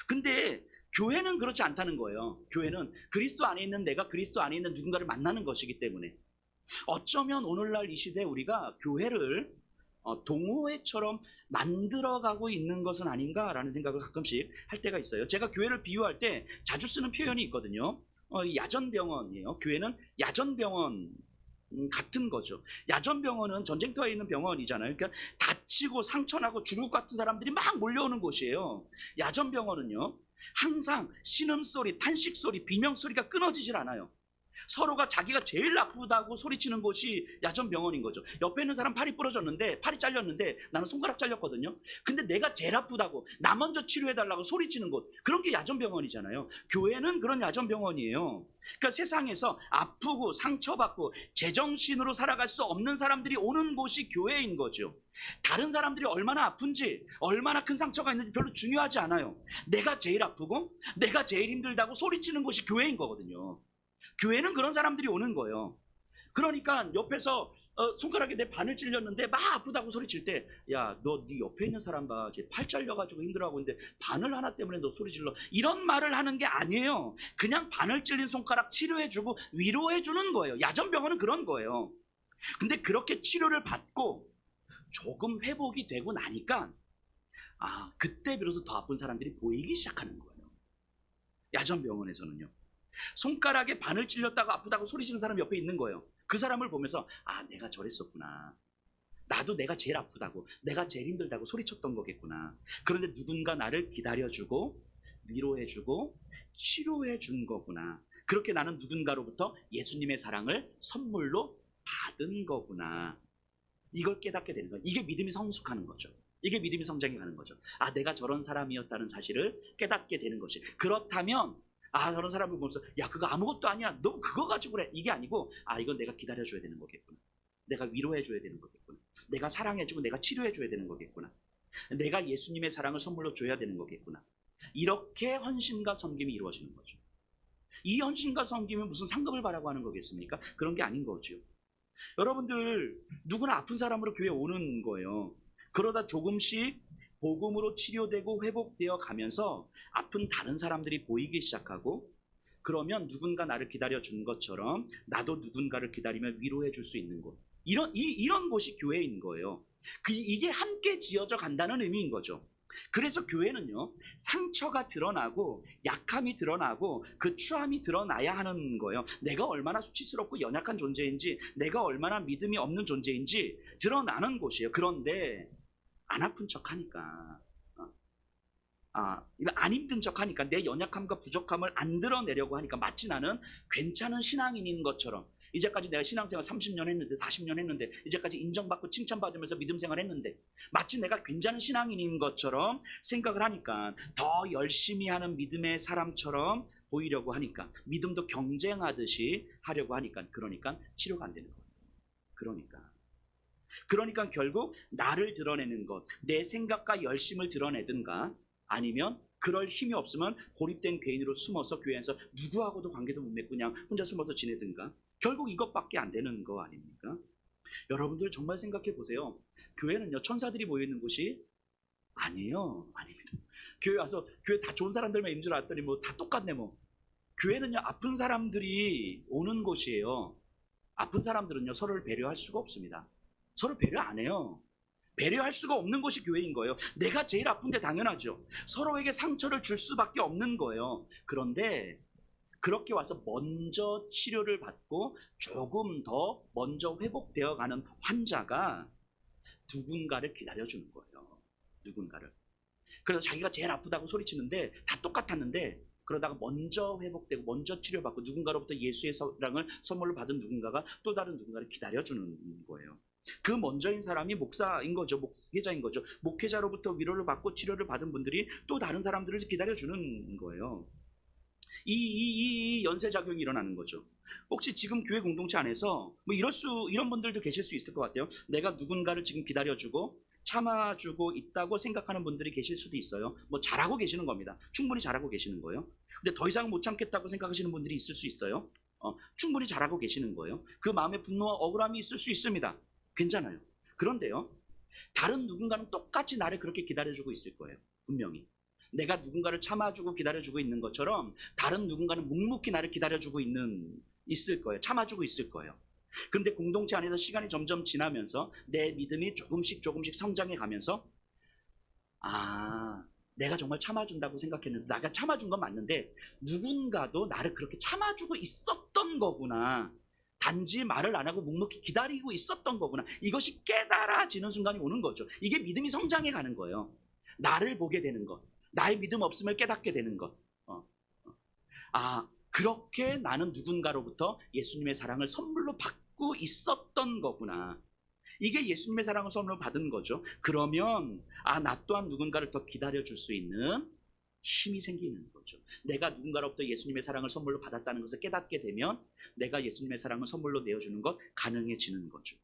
근데 교회는 그렇지 않다는 거예요. 교회는 그리스도 안에 있는 내가 그리스도 안에 있는 누군가를 만나는 것이기 때문에 어쩌면 오늘날 이 시대에 우리가 교회를 동호회처럼 만들어가고 있는 것은 아닌가라는 생각을 가끔씩 할 때가 있어요. 제가 교회를 비유할 때 자주 쓰는 표현이 있거든요. 야전병원이에요. 교회는 야전병원 같은 거죠. 야전병원은 전쟁터에 있는 병원이잖아요. 그러니까 다치고 상처나고 죽을 것 같은 사람들이 막 몰려오는 곳이에요. 야전병원은요, 항상 신음소리, 탄식소리, 비명소리가 끊어지질 않아요. 서로가 자기가 제일 아프다고 소리치는 곳이 야전병원인 거죠. 옆에 있는 사람 팔이 부러졌는데, 팔이 잘렸는데 나는 손가락 잘렸거든요. 근데 내가 제일 아프다고 나 먼저 치료해달라고 소리치는 곳, 그런 게 야전병원이잖아요. 교회는 그런 야전병원이에요. 그러니까 세상에서 아프고 상처받고 제정신으로 살아갈 수 없는 사람들이 오는 곳이 교회인 거죠. 다른 사람들이 얼마나 아픈지, 얼마나 큰 상처가 있는지 별로 중요하지 않아요. 내가 제일 아프고 내가 제일 힘들다고 소리치는 곳이 교회인 거거든요. 교회는 그런 사람들이 오는 거예요. 그러니까 옆에서 손가락에 내 반을 찔렸는데 막 아프다고 소리칠 때, 야, 너 네 옆에 있는 사람 봐, 팔 잘려가지고 힘들어하고 있는데 바늘 하나 때문에 너 소리 질러, 이런 말을 하는 게 아니에요. 그냥 바늘 찔린 손가락 치료해주고 위로해주는 거예요. 야전병원은 그런 거예요. 근데 그렇게 치료를 받고 조금 회복이 되고 나니까 그때 비로소 더 아픈 사람들이 보이기 시작하는 거예요. 야전병원에서는요, 손가락에 바늘 찔렸다고 아프다고 소리치는 사람 옆에 있는 거예요. 그 사람을 보면서 내가 저랬었구나, 나도 내가 제일 아프다고 내가 제일 힘들다고 소리쳤던 거겠구나. 그런데 누군가 나를 기다려주고 위로해주고 치료해준 거구나. 그렇게 나는 누군가로부터 예수님의 사랑을 선물로 받은 거구나. 이걸 깨닫게 되는 거예요. 이게 믿음이 성숙하는 거죠. 이게 믿음이 성장해 가는 거죠. 내가 저런 사람이었다는 사실을 깨닫게 되는 것이. 그렇다면 저런 사람을 보면서 야, 그거 아무것도 아니야, 너 그거 가지고 그래, 이게 아니고 이건 내가 기다려줘야 되는 거겠구나, 내가 위로해줘야 되는 거겠구나, 내가 사랑해주고 내가 치료해줘야 되는 거겠구나, 내가 예수님의 사랑을 선물로 줘야 되는 거겠구나. 이렇게 헌신과 섬김이 이루어지는 거죠. 이 헌신과 섬김은 무슨 상급을 바라고 하는 거겠습니까? 그런 게 아닌 거죠. 여러분들 누구나 아픈 사람으로 교회에 오는 거예요. 그러다 조금씩 복음으로 치료되고 회복되어 가면서 아픈 다른 사람들이 보이기 시작하고, 그러면 누군가 나를 기다려준 것처럼 나도 누군가를 기다리며 위로해 줄 수 있는 곳, 이런 곳이 교회인 거예요. 이게 함께 지어져 간다는 의미인 거죠. 그래서 교회는요, 상처가 드러나고 약함이 드러나고 그 추함이 드러나야 하는 거예요. 내가 얼마나 수치스럽고 연약한 존재인지, 내가 얼마나 믿음이 없는 존재인지 드러나는 곳이에요. 그런데 안 아픈 척 하니까, 안 힘든 척 하니까, 내 연약함과 부족함을 안 드러내려고 하니까 마치 나는 괜찮은 신앙인인 것처럼, 이제까지 내가 신앙생활 30년 했는데 40년 했는데 이제까지 인정받고 칭찬받으면서 믿음 생활 했는데 마치 내가 굉장한 신앙인인 것처럼 생각을 하니까 더 열심히 하는 믿음의 사람처럼 보이려고 하니까 믿음도 경쟁하듯이 하려고 하니까 그러니까 치료가 안 되는 거예요. 그러니까 결국 나를 드러내는 것, 내 생각과 열심을 드러내든가 아니면 그럴 힘이 없으면 고립된 괴인으로 숨어서 교회에서 누구하고도 관계도 못 맺고 그냥 혼자 숨어서 지내든가 결국 이것밖에 안 되는 거 아닙니까? 여러분들 정말 생각해 보세요. 교회는요 천사들이 모여 있는 곳이 아니에요. 아닙니다. 교회 와서 교회 다 좋은 사람들만 있는 줄 알았더니 뭐 다 똑같네 뭐. 교회는요 아픈 사람들이 오는 곳이에요. 아픈 사람들은요 서로를 배려할 수가 없습니다. 서로 배려 안 해요. 배려할 수가 없는 곳이 교회인 거예요. 내가 제일 아픈데 당연하죠. 서로에게 상처를 줄 수밖에 없는 거예요. 그런데 그렇게 와서 먼저 치료를 받고 조금 더 먼저 회복되어 가는 환자가 누군가를 기다려주는 거예요. 누군가를. 그래서 자기가 제일 아프다고 소리치는데 다 똑같았는데 그러다가 먼저 회복되고 먼저 치료받고 누군가로부터 예수의 사랑을 선물로 받은 누군가가 또 다른 누군가를 기다려주는 거예요. 그 먼저인 사람이 목사인 거죠. 목회자인 거죠. 목회자로부터 위로를 받고 치료를 받은 분들이 또 다른 사람들을 기다려주는 거예요. 이 연쇄작용이 일어나는 거죠. 혹시 지금 교회 공동체 안에서 뭐 이런 분들도 계실 수 있을 것 같아요. 내가 누군가를 지금 기다려주고 참아주고 있다고 생각하는 분들이 계실 수도 있어요. 뭐 잘하고 계시는 겁니다. 충분히 잘하고 계시는 거예요. 근데 더 이상 못 참겠다고 생각하시는 분들이 있을 수 있어요. 충분히 잘하고 계시는 거예요. 그 마음에 분노와 억울함이 있을 수 있습니다. 괜찮아요. 그런데요, 다른 누군가는 똑같이 나를 그렇게 기다려주고 있을 거예요. 분명히. 내가 누군가를 참아주고 기다려주고 있는 것처럼 다른 누군가는 묵묵히 나를 기다려주고 있을 거예요. 참아주고 있을 거예요. 그런데 공동체 안에서 시간이 점점 지나면서 내 믿음이 조금씩 성장해 가면서 내가 정말 참아준다고 생각했는데 내가 참아준 건 맞는데 누군가도 나를 그렇게 참아주고 있었던 거구나. 단지 말을 안 하고 묵묵히 기다리고 있었던 거구나. 이것이 깨달아지는 순간이 오는 거죠. 이게 믿음이 성장해 가는 거예요. 나를 보게 되는 것. 나의 믿음 없음을 깨닫게 되는 것. 그렇게 나는 누군가로부터 예수님의 사랑을 선물로 받고 있었던 거구나. 이게 예수님의 사랑을 선물로 받은 거죠. 그러면 나 또한 누군가를 더 기다려줄 수 있는 힘이 생기는 거죠. 내가 누군가로부터 예수님의 사랑을 선물로 받았다는 것을 깨닫게 되면 내가 예수님의 사랑을 선물로 내어주는 것 가능해지는 거죠.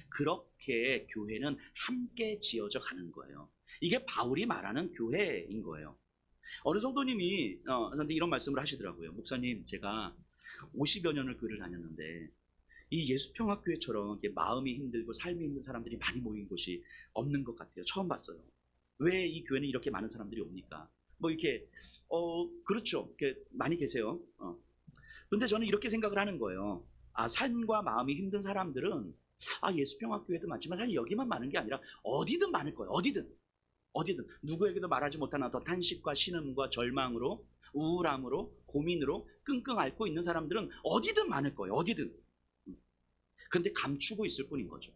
그렇게 교회는 함께 지어져 가는 거예요. 이게 바울이 말하는 교회인 거예요. 어느 성도님이 저한테 이런 말씀을 하시더라고요. 목사님, 제가 50여 년을 교회를 다녔는데 이 예수평화교회처럼 마음이 힘들고 삶이 힘든 사람들이 많이 모인 곳이 없는 것 같아요. 처음 봤어요. 왜 이 교회는 이렇게 많은 사람들이 옵니까? 뭐 이렇게 그렇죠. 이렇게 많이 계세요. 근데 저는 이렇게 생각을 하는 거예요. 삶과 마음이 힘든 사람들은 예수평화교회도 많지만 사실 여기만 많은 게 아니라 어디든 많을 거예요. 어디든 누구에게도 말하지 못하는 어떤 탄식과 신음과 절망으로 우울함으로 고민으로 끙끙 앓고 있는 사람들은 어디든 많을 거예요. 어디든. 근데 감추고 있을 뿐인 거죠.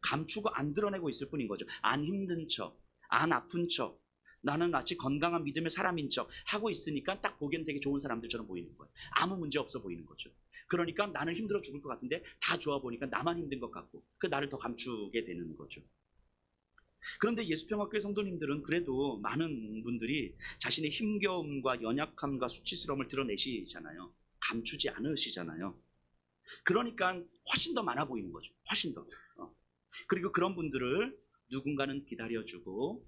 감추고 안 드러내고 있을 뿐인 거죠. 안 힘든 척, 안 아픈 척, 나는 마치 건강한 믿음의 사람인 척 하고 있으니까 딱 보기엔 되게 좋은 사람들처럼 보이는 거예요. 아무 문제 없어 보이는 거죠. 그러니까 나는 힘들어 죽을 것 같은데 다 좋아 보니까 나만 힘든 것 같고 나를 더 감추게 되는 거죠. 그런데 예수평화교회 성도님들은 그래도 많은 분들이 자신의 힘겨움과 연약함과 수치스러움을 드러내시잖아요. 감추지 않으시잖아요. 그러니까 훨씬 더 많아 보이는 거죠. 훨씬 더. 그리고 그런 분들을 누군가는 기다려주고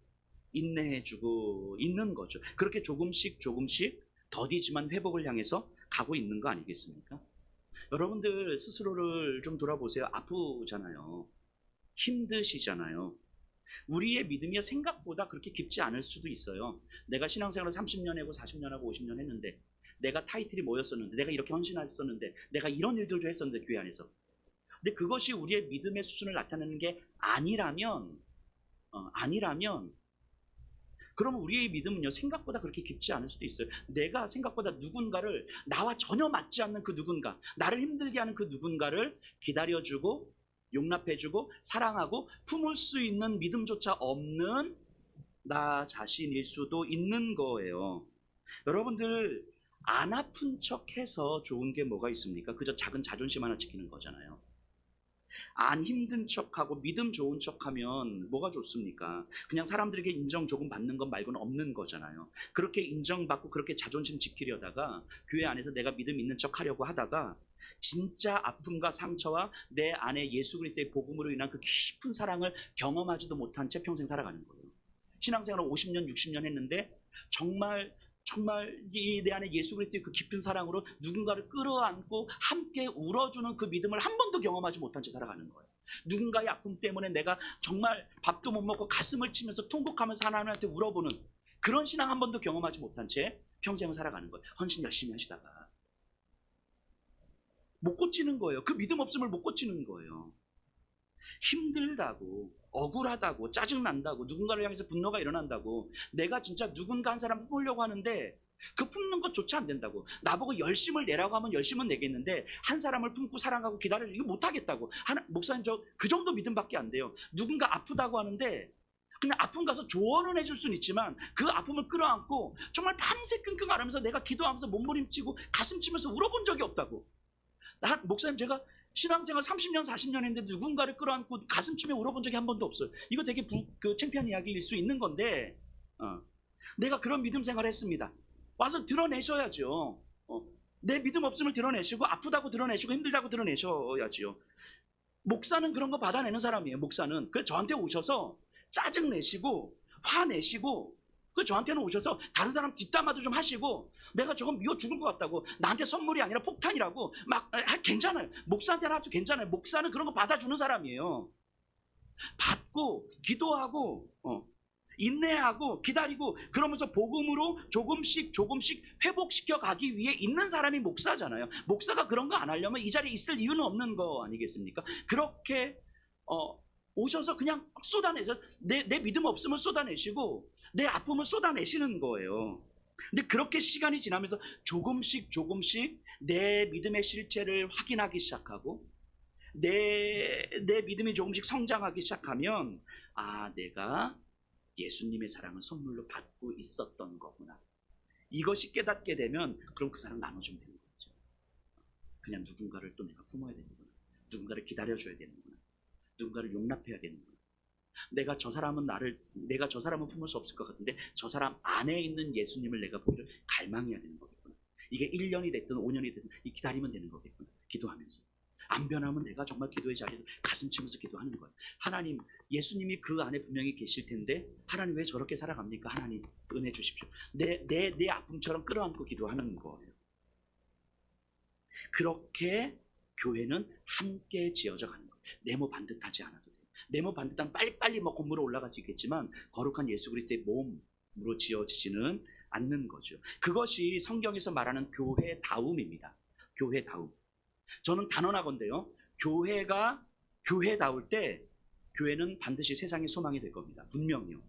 인내해주고 있는 거죠. 그렇게 조금씩 더디지만 회복을 향해서 가고 있는 거 아니겠습니까? 여러분들 스스로를 좀 돌아보세요. 아프잖아요. 힘드시잖아요. 우리의 믿음이 생각보다 그렇게 깊지 않을 수도 있어요. 내가 신앙생활을 30년 하고 40년 하고 50년 했는데 내가 타이틀이 뭐였었는데 내가 이렇게 헌신했었는데 내가 이런 일들도 했었는데 교회 안에서 근데 그것이 우리의 믿음의 수준을 나타내는 게 아니라면 그러면 우리의 믿음은요 생각보다 그렇게 깊지 않을 수도 있어요. 내가 생각보다 누군가를 나와 전혀 맞지 않는 그 누군가 나를 힘들게 하는 그 누군가를 기다려주고 용납해주고 사랑하고 품을 수 있는 믿음조차 없는 나 자신일 수도 있는 거예요. 여러분들 안 아픈 척해서 좋은 게 뭐가 있습니까? 그저 작은 자존심 하나 지키는 거잖아요. 안 힘든 척하고 믿음 좋은 척하면 뭐가 좋습니까? 그냥 사람들에게 인정 조금 받는 것 말고는 없는 거잖아요. 그렇게 인정받고 그렇게 자존심 지키려다가 교회 안에서 내가 믿음 있는 척 하려고 하다가 진짜 아픔과 상처와 내 안에 예수 그리스도의 복음으로 인한 그 깊은 사랑을 경험하지도 못한 채 평생 살아가는 거예요. 신앙생활을 50년, 60년 했는데 정말 이 내 안에 예수 그리스도의 그 깊은 사랑으로 누군가를 끌어안고 함께 울어주는 그 믿음을 한 번도 경험하지 못한 채 살아가는 거예요. 누군가의 아픔 때문에 내가 정말 밥도 못 먹고 가슴을 치면서 통곡하면서 하나님한테 울어보는 그런 신앙 한 번도 경험하지 못한 채 평생을 살아가는 거예요. 헌신 열심히 하시다가 못 고치는 거예요. 그 믿음 없음을 못 고치는 거예요. 힘들다고, 억울하다고, 짜증난다고, 누군가를 향해서 분노가 일어난다고, 내가 진짜 누군가 한 사람 품으려고 하는데 그 품는 것조차 안 된다고, 나보고 열심을 내라고 하면 열심은 내겠는데 한 사람을 품고 사랑하고 기다리려 이거 못하겠다고. 목사님 저 그 정도 믿음밖에 안 돼요. 누군가 아프다고 하는데 그냥 아픔 가서 조언은 해줄 수는 있지만 그 아픔을 끌어안고 정말 밤새 끙끙 앓으면서 내가 기도하면서 몸부림치고 가슴 치면서 울어본 적이 없다고. 목사님 제가 신앙생활 30년 40년 했는데 누군가를 끌어안고 가슴 치며 울어본 적이 한 번도 없어요. 이거 되게 창피한 이야기일 수 있는 건데 내가 그런 믿음 생활을 했습니다. 와서 드러내셔야죠. 내 믿음 없음을 드러내시고 아프다고 드러내시고 힘들다고 드러내셔야죠. 목사는 그런 거 받아내는 사람이에요. 목사는 그래서 저한테 오셔서 짜증내시고 화내시고 그 저한테는 오셔서 다른 사람 뒷담화도 좀 하시고 내가 저건 미워 죽을 것 같다고 나한테 선물이 아니라 폭탄이라고 막 괜찮아요. 목사한테는 아주 괜찮아요. 목사는 그런 거 받아주는 사람이에요. 받고 기도하고 인내하고 기다리고 그러면서 복음으로 조금씩 회복시켜 가기 위해 있는 사람이 목사잖아요. 목사가 그런 거 안 하려면 이 자리에 있을 이유는 없는 거 아니겠습니까? 그렇게 오셔서 그냥 쏟아내서 내 믿음 없음을 쏟아내시고 내 아픔을 쏟아내시는 거예요. 근데 그렇게 시간이 지나면서 조금씩 내 믿음의 실체를 확인하기 시작하고 내 믿음이 조금씩 성장하기 시작하면 내가 예수님의 사랑을 선물로 받고 있었던 거구나. 이것이 깨닫게 되면 그럼 그 사랑 나눠주면 되는 거죠. 그냥 누군가를 또 내가 품어야 되는구나. 누군가를 기다려줘야 되는구나. 누군가를 용납해야 되는구나. 내가 저 사람은 품을 수 없을 것 같은데 저 사람 안에 있는 예수님을 내가 보기를 갈망해야 되는 거겠구나. 이게 1년이 됐든 5년이 됐든 기다리면 되는 거겠구나. 기도하면서. 안 변하면 내가 정말 기도의 자리에서 가슴 치면서 기도하는 거예요. 하나님, 예수님이 그 안에 분명히 계실 텐데 하나님 왜 저렇게 살아갑니까? 하나님 은혜 주십시오. 내 아픔처럼 끌어안고 기도하는 거예요. 그렇게 교회는 함께 지어져 가는 거예요. 네모 반듯하지 않아도 돼요. 네모 반듯한 빨리빨리 건물로 올라갈 수 있겠지만 거룩한 예수 그리스도의 몸으로 지어지지는 않는 거죠. 그것이 성경에서 말하는 교회다움입니다. 교회다움. 저는 단언하건대요. 교회가 교회다울 때 교회는 반드시 세상의 소망이 될 겁니다. 분명히요.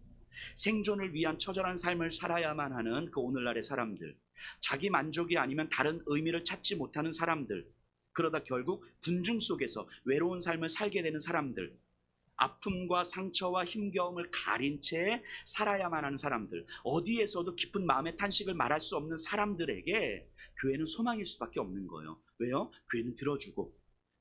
생존을 위한 처절한 삶을 살아야만 하는 그 오늘날의 사람들, 자기 만족이 아니면 다른 의미를 찾지 못하는 사람들, 그러다 결국 군중 속에서 외로운 삶을 살게 되는 사람들, 아픔과 상처와 힘겨움을 가린 채 살아야만 하는 사람들, 어디에서도 깊은 마음의 탄식을 말할 수 없는 사람들에게 교회는 소망일 수밖에 없는 거예요. 왜요? 교회는 들어주고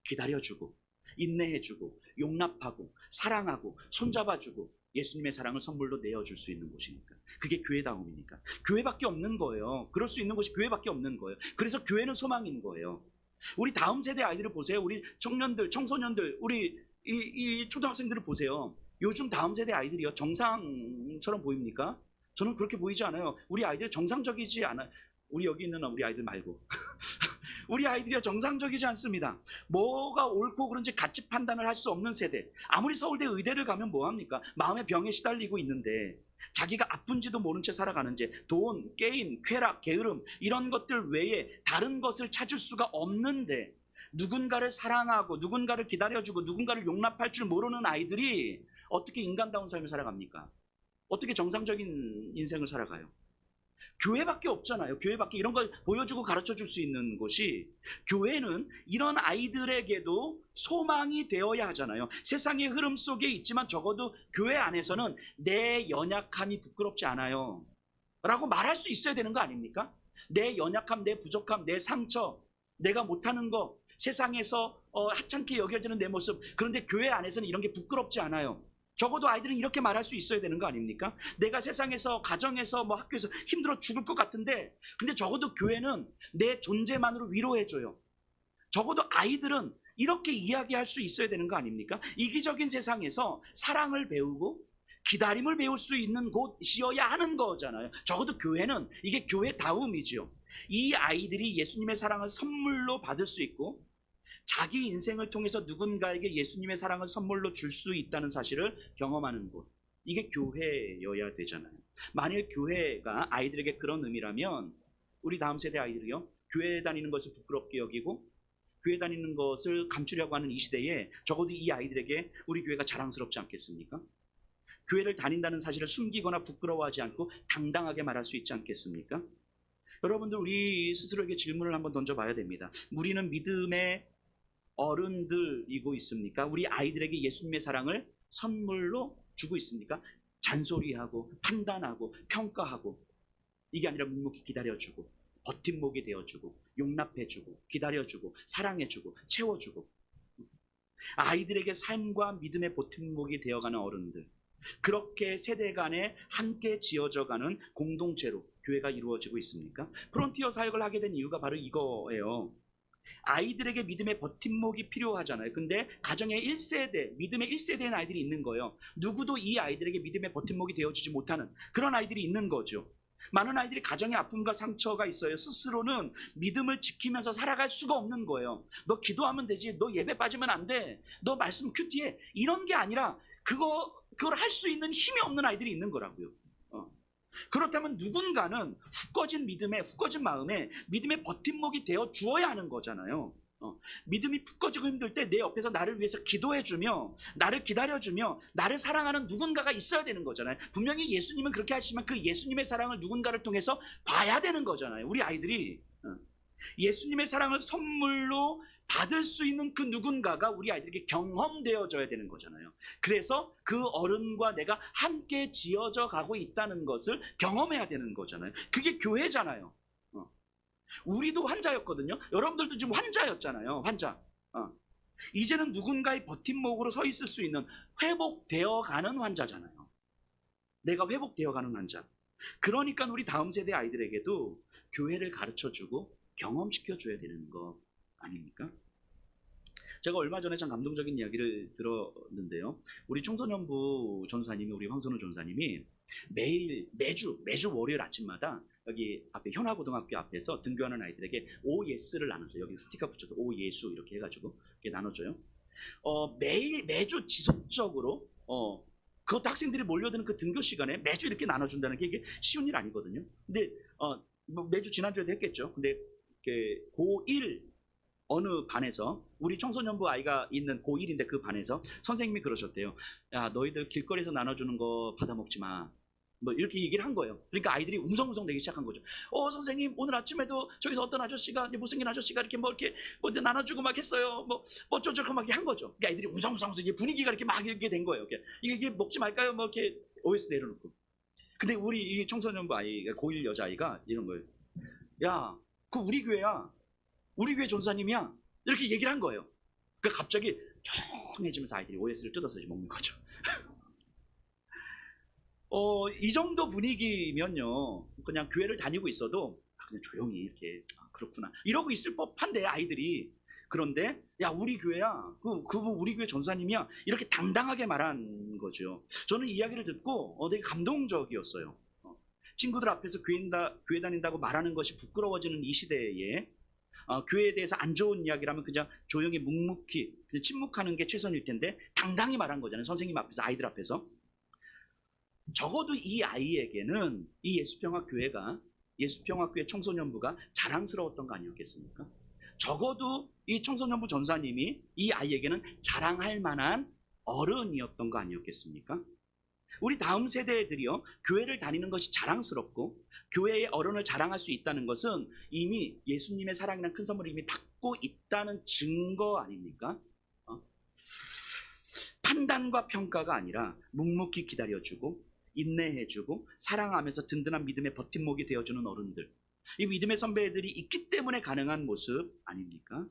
기다려주고 인내해주고 용납하고 사랑하고 손잡아주고 예수님의 사랑을 선물로 내어줄 수 있는 곳이니까. 그게 교회다움이니까. 교회밖에 없는 거예요. 그럴 수 있는 곳이 교회밖에 없는 거예요. 그래서 교회는 소망인 거예요. 우리 다음 세대 아이들을 보세요. 우리 청년들, 청소년들, 우리 이 초등학생들을 보세요. 요즘 다음 세대 아이들이요, 정상처럼 보입니까? 저는 그렇게 보이지 않아요. 우리 아이들 정상적이지 않아요. 우리 여기 있는 우리 아이들 말고 우리 아이들이 정상적이지 않습니다. 뭐가 옳고 그런지 가치 판단을 할 수 없는 세대. 아무리 서울대 의대를 가면 뭐합니까? 마음의 병에 시달리고 있는데 자기가 아픈지도 모른 채 살아가는지, 돈, 게임, 쾌락, 게으름 이런 것들 외에 다른 것을 찾을 수가 없는데 누군가를 사랑하고 누군가를 기다려주고 누군가를 용납할 줄 모르는 아이들이 어떻게 인간다운 삶을 살아갑니까? 어떻게 정상적인 인생을 살아가요? 교회밖에 없잖아요. 교회밖에 이런 걸 보여주고 가르쳐줄 수 있는 곳이, 교회는 이런 아이들에게도 소망이 되어야 하잖아요. 세상의 흐름 속에 있지만 적어도 교회 안에서는 내 연약함이 부끄럽지 않아요 라고 말할 수 있어야 되는 거 아닙니까? 내 연약함, 내 부족함, 내 상처, 내가 못하는 거, 세상에서 하찮게 여겨지는 내 모습. 그런데 교회 안에서는 이런 게 부끄럽지 않아요. 적어도 아이들은 이렇게 말할 수 있어야 되는 거 아닙니까? 내가 세상에서, 가정에서, 뭐 학교에서 힘들어 죽을 것 같은데, 근데 적어도 교회는 내 존재만으로 위로해줘요. 적어도 아이들은 이렇게 이야기할 수 있어야 되는 거 아닙니까? 이기적인 세상에서 사랑을 배우고 기다림을 배울 수 있는 곳이어야 하는 거잖아요. 적어도 교회는 이게 교회다움이죠. 이 아이들이 예수님의 사랑을 선물로 받을 수 있고 자기 인생을 통해서 누군가에게 예수님의 사랑을 선물로 줄 수 있다는 사실을 경험하는 곳. 이게 교회여야 되잖아요. 만일 교회가 아이들에게 그런 의미라면 우리 다음 세대 아이들이요, 교회 다니는 것을 부끄럽게 여기고 교회 다니는 것을 감추려고 하는 이 시대에 적어도 이 아이들에게 우리 교회가 자랑스럽지 않겠습니까? 교회를 다닌다는 사실을 숨기거나 부끄러워하지 않고 당당하게 말할 수 있지 않겠습니까? 여러분들, 우리 스스로에게 질문을 한번 던져봐야 됩니다. 우리는 믿음의 어른들이고 있습니까? 우리 아이들에게 예수님의 사랑을 선물로 주고 있습니까? 잔소리하고 판단하고 평가하고 이게 아니라 묵묵히 기다려주고 버팀목이 되어주고 용납해주고 기다려주고 사랑해주고 채워주고 아이들에게 삶과 믿음의 버팀목이 되어가는 어른들, 그렇게 세대 간에 함께 지어져가는 공동체로 교회가 이루어지고 있습니까? 프론티어 사역을 하게 된 이유가 바로 이거예요. 아이들에게 믿음의 버팀목이 필요하잖아요. 근데 가정의 1세대, 믿음의 1세대의 아이들이 있는 거예요. 누구도 이 아이들에게 믿음의 버팀목이 되어주지 못하는 그런 아이들이 있는 거죠. 많은 아이들이 가정의 아픔과 상처가 있어요. 스스로는 믿음을 지키면서 살아갈 수가 없는 거예요. 너 기도하면 되지, 너 예배 빠지면 안 돼, 너 말씀 큐티해, 이런 게 아니라 그걸 할 수 있는 힘이 없는 아이들이 있는 거라고요. 그렇다면 누군가는 훅 꺼진 믿음에, 훅 꺼진 마음에 믿음의 버팀목이 되어 주어야 하는 거잖아요. 믿음이 푹 꺼지고 힘들 때 내 옆에서 나를 위해서 기도해주며 나를 기다려주며 나를 사랑하는 누군가가 있어야 되는 거잖아요. 분명히 예수님은 그렇게 하시지만 그 예수님의 사랑을 누군가를 통해서 봐야 되는 거잖아요. 우리 아이들이 예수님의 사랑을 선물로 받을 수 있는 그 누군가가 우리 아이들에게 경험되어져야 되는 거잖아요. 그래서 그 어른과 내가 함께 지어져 가고 있다는 것을 경험해야 되는 거잖아요. 그게 교회잖아요. 우리도 환자였거든요. 여러분들도 지금 환자였잖아요. 환자. 이제는 누군가의 버팀목으로 서 있을 수 있는 회복되어가는 환자잖아요. 내가 회복되어가는 환자. 그러니까 우리 다음 세대 아이들에게도 교회를 가르쳐주고 경험시켜줘야 되는 거 아닙니까? 제가 얼마 전에 참 감동적인 이야기를 들었는데요. 우리 청소년부 전사님이, 우리 황선우 전사님이 매주 월요일 아침마다 여기 앞에 현아고등학교 앞에서 등교하는 아이들에게 오예스를 나눠줘요. 여기 스티커 붙여서 오예수 이렇게 해가지고 이렇게 나눠줘요. 매주 지속적으로 그것도 학생들이 몰려드는 그 등교 시간에 매주 이렇게 나눠준다는 게 이게 쉬운 일 아니거든요. 근데 매주 지난주에도 했겠죠. 근데 고1 어느 반에서, 우리 청소년부 아이가 있는 고1인데 그 반에서 선생님이 그러셨대요. 야, 너희들 길거리에서 나눠주는 거 받아먹지 마. 뭐 이렇게 얘기를 한 거예요. 그러니까 아이들이 웅성웅성 내기 시작한 거죠. 선생님, 오늘 아침에도 저기서 어떤 아저씨가, 못생긴 아저씨가 이렇게 뭐 나눠주고 막 했어요. 뭐 어쩌고 막 한 거죠. 그러니까 아이들이 웅성웅성 분위기가 이렇게 막 이렇게 된 거예요. 이게 먹지 말까요? 뭐 이렇게 OS 내려놓고. 근데 우리 이 청소년부 아이가, 고1 여자아이가 이런 거예요. 야, 그 우리 교회야. 우리 교회 전사님이야. 이렇게 얘기를 한 거예요. 그러니까 갑자기 조용해지면서 아이들이 OS를 뜯어서 먹는 거죠. 이 정도 분위기면요, 그냥 교회를 다니고 있어도 그냥 조용히 이렇게 그렇구나 이러고 있을 법한데 아이들이. 그런데 야, 우리 교회야, 그분 우리 교회 전사님이야, 이렇게 당당하게 말한 거죠. 저는 이 이야기를 듣고 되게 감동적이었어요. 친구들 앞에서 교회 다닌다고 말하는 것이 부끄러워지는 이 시대에 교회에 대해서 안 좋은 이야기를 하면 그냥 조용히 묵묵히 그냥 침묵하는 게 최선일 텐데 당당히 말한 거잖아요. 선생님 앞에서, 아이들 앞에서. 적어도 이 아이에게는 이 예수평화교회 청소년부가 자랑스러웠던 거 아니었겠습니까? 적어도 이 청소년부 전사님이 이 아이에게는 자랑할 만한 어른이었던 거 아니었겠습니까? 우리 다음 세대들이요, 교회를 다니는 것이 자랑스럽고 교회의 어른을 자랑할 수 있다는 것은 이미 예수님의 사랑이라는 큰 선물을 이미 받고 있다는 증거 아닙니까? 판단과 평가가 아니라 묵묵히 기다려주고 인내해주고 사랑하면서 든든한 믿음의 버팀목이 되어주는 어른들, 이 믿음의 선배들이 있기 때문에 가능한 모습 아닙니까?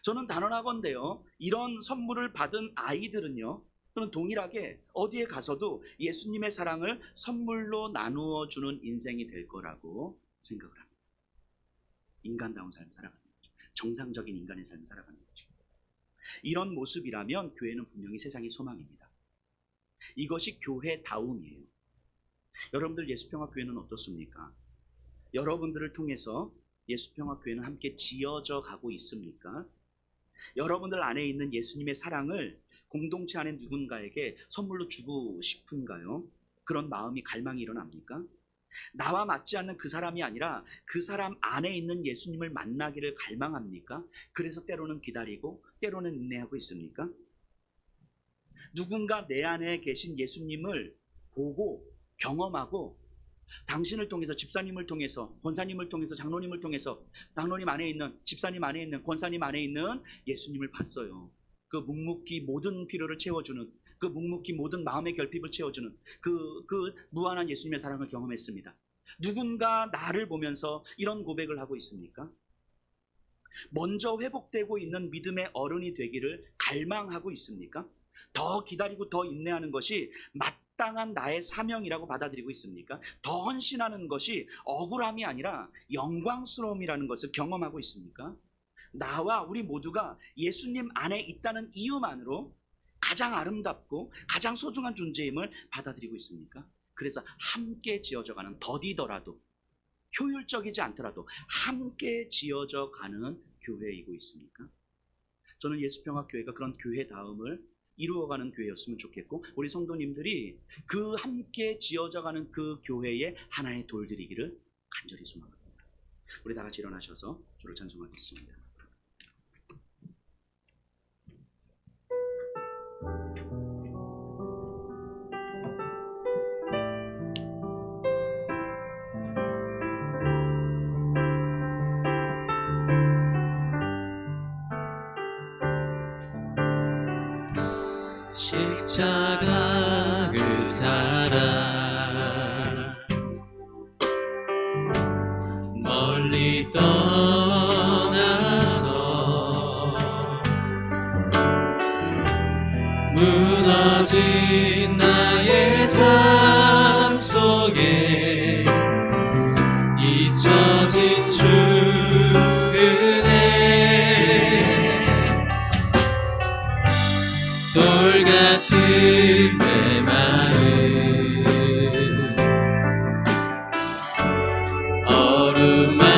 저는 단언하건대요, 이런 선물을 받은 아이들은요, 저는 동일하게 어디에 가서도 예수님의 사랑을 선물로 나누어 주는 인생이 될 거라고 생각을 합니다. 인간다운 삶을 살아가는 거죠. 정상적인 인간의 삶을 살아가는 거죠. 이런 모습이라면 교회는 분명히 세상의 소망입니다. 이것이 교회다움이에요. 여러분들 예수평화교회는 어떻습니까? 여러분들을 통해서 예수평화교회는 함께 지어져 가고 있습니까? 여러분들 안에 있는 예수님의 사랑을 공동체 안에 누군가에게 선물로 주고 싶은가요? 그런 마음이 갈망이 일어납니까? 나와 맞지 않는 그 사람이 아니라 그 사람 안에 있는 예수님을 만나기를 갈망합니까? 그래서 때로는 기다리고 때로는 인내하고 있습니까? 누군가 내 안에 계신 예수님을 보고 경험하고 당신을 통해서, 집사님을 통해서, 권사님을 통해서, 장로님을 통해서, 장로님 안에 있는, 집사님 안에 있는, 권사님 안에 있는 예수님을 봤어요. 그 묵묵히 모든 필요를 채워주는, 그 묵묵히 모든 마음의 결핍을 채워주는 그 무한한 예수님의 사랑을 경험했습니다. 누군가 나를 보면서 이런 고백을 하고 있습니까? 먼저 회복되고 있는 믿음의 어른이 되기를 갈망하고 있습니까? 더 기다리고 더 인내하는 것이 마땅한 나의 사명이라고 받아들이고 있습니까? 더 헌신하는 것이 억울함이 아니라 영광스러움이라는 것을 경험하고 있습니까? 나와 우리 모두가 예수님 안에 있다는 이유만으로 가장 아름답고 가장 소중한 존재임을 받아들이고 있습니까? 그래서 함께 지어져가는, 더디더라도 효율적이지 않더라도 함께 지어져가는 교회이고 있습니까? 저는 예수평화교회가 그런 교회다움을 이루어가는 교회였으면 좋겠고, 우리 성도님들이 그 함께 지어져가는 그 교회의 하나의 돌들이기를 간절히 소망합니다. 우리 다 같이 일어나셔서 주를 찬송하겠습니다. 십자가 그 사랑 멀리 떠나서 무너진 나의 삶 속에 잊혀진 주 돌같은 내 마음 어루만지사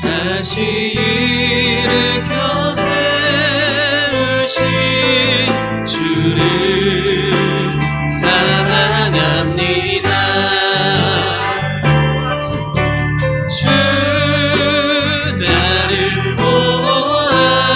다시 일으켜 세우신 주를 사랑합니다. 나를 보아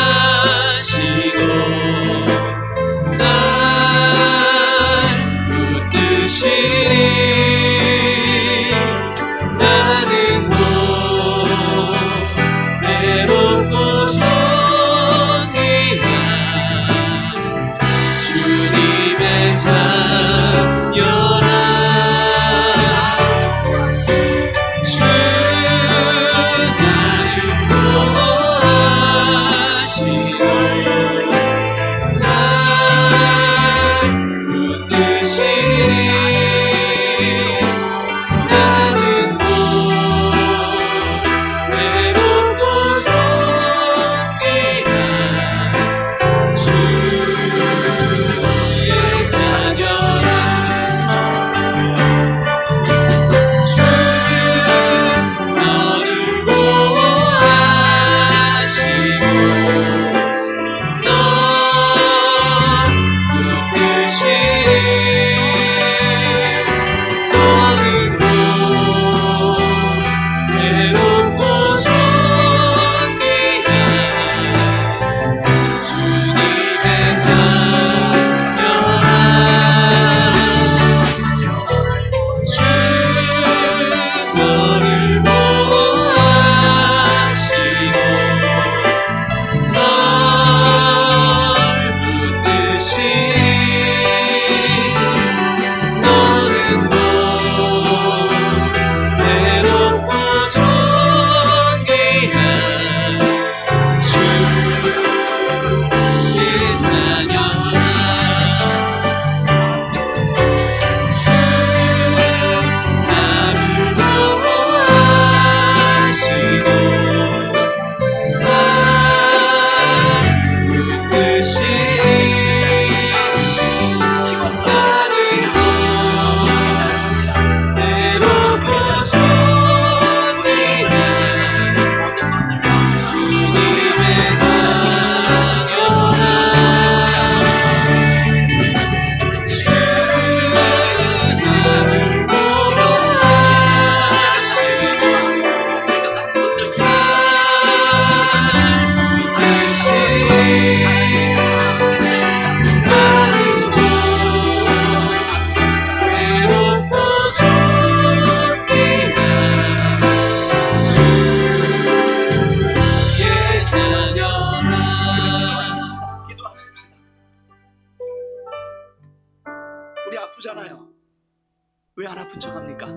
왜 안 아픈 척합니까?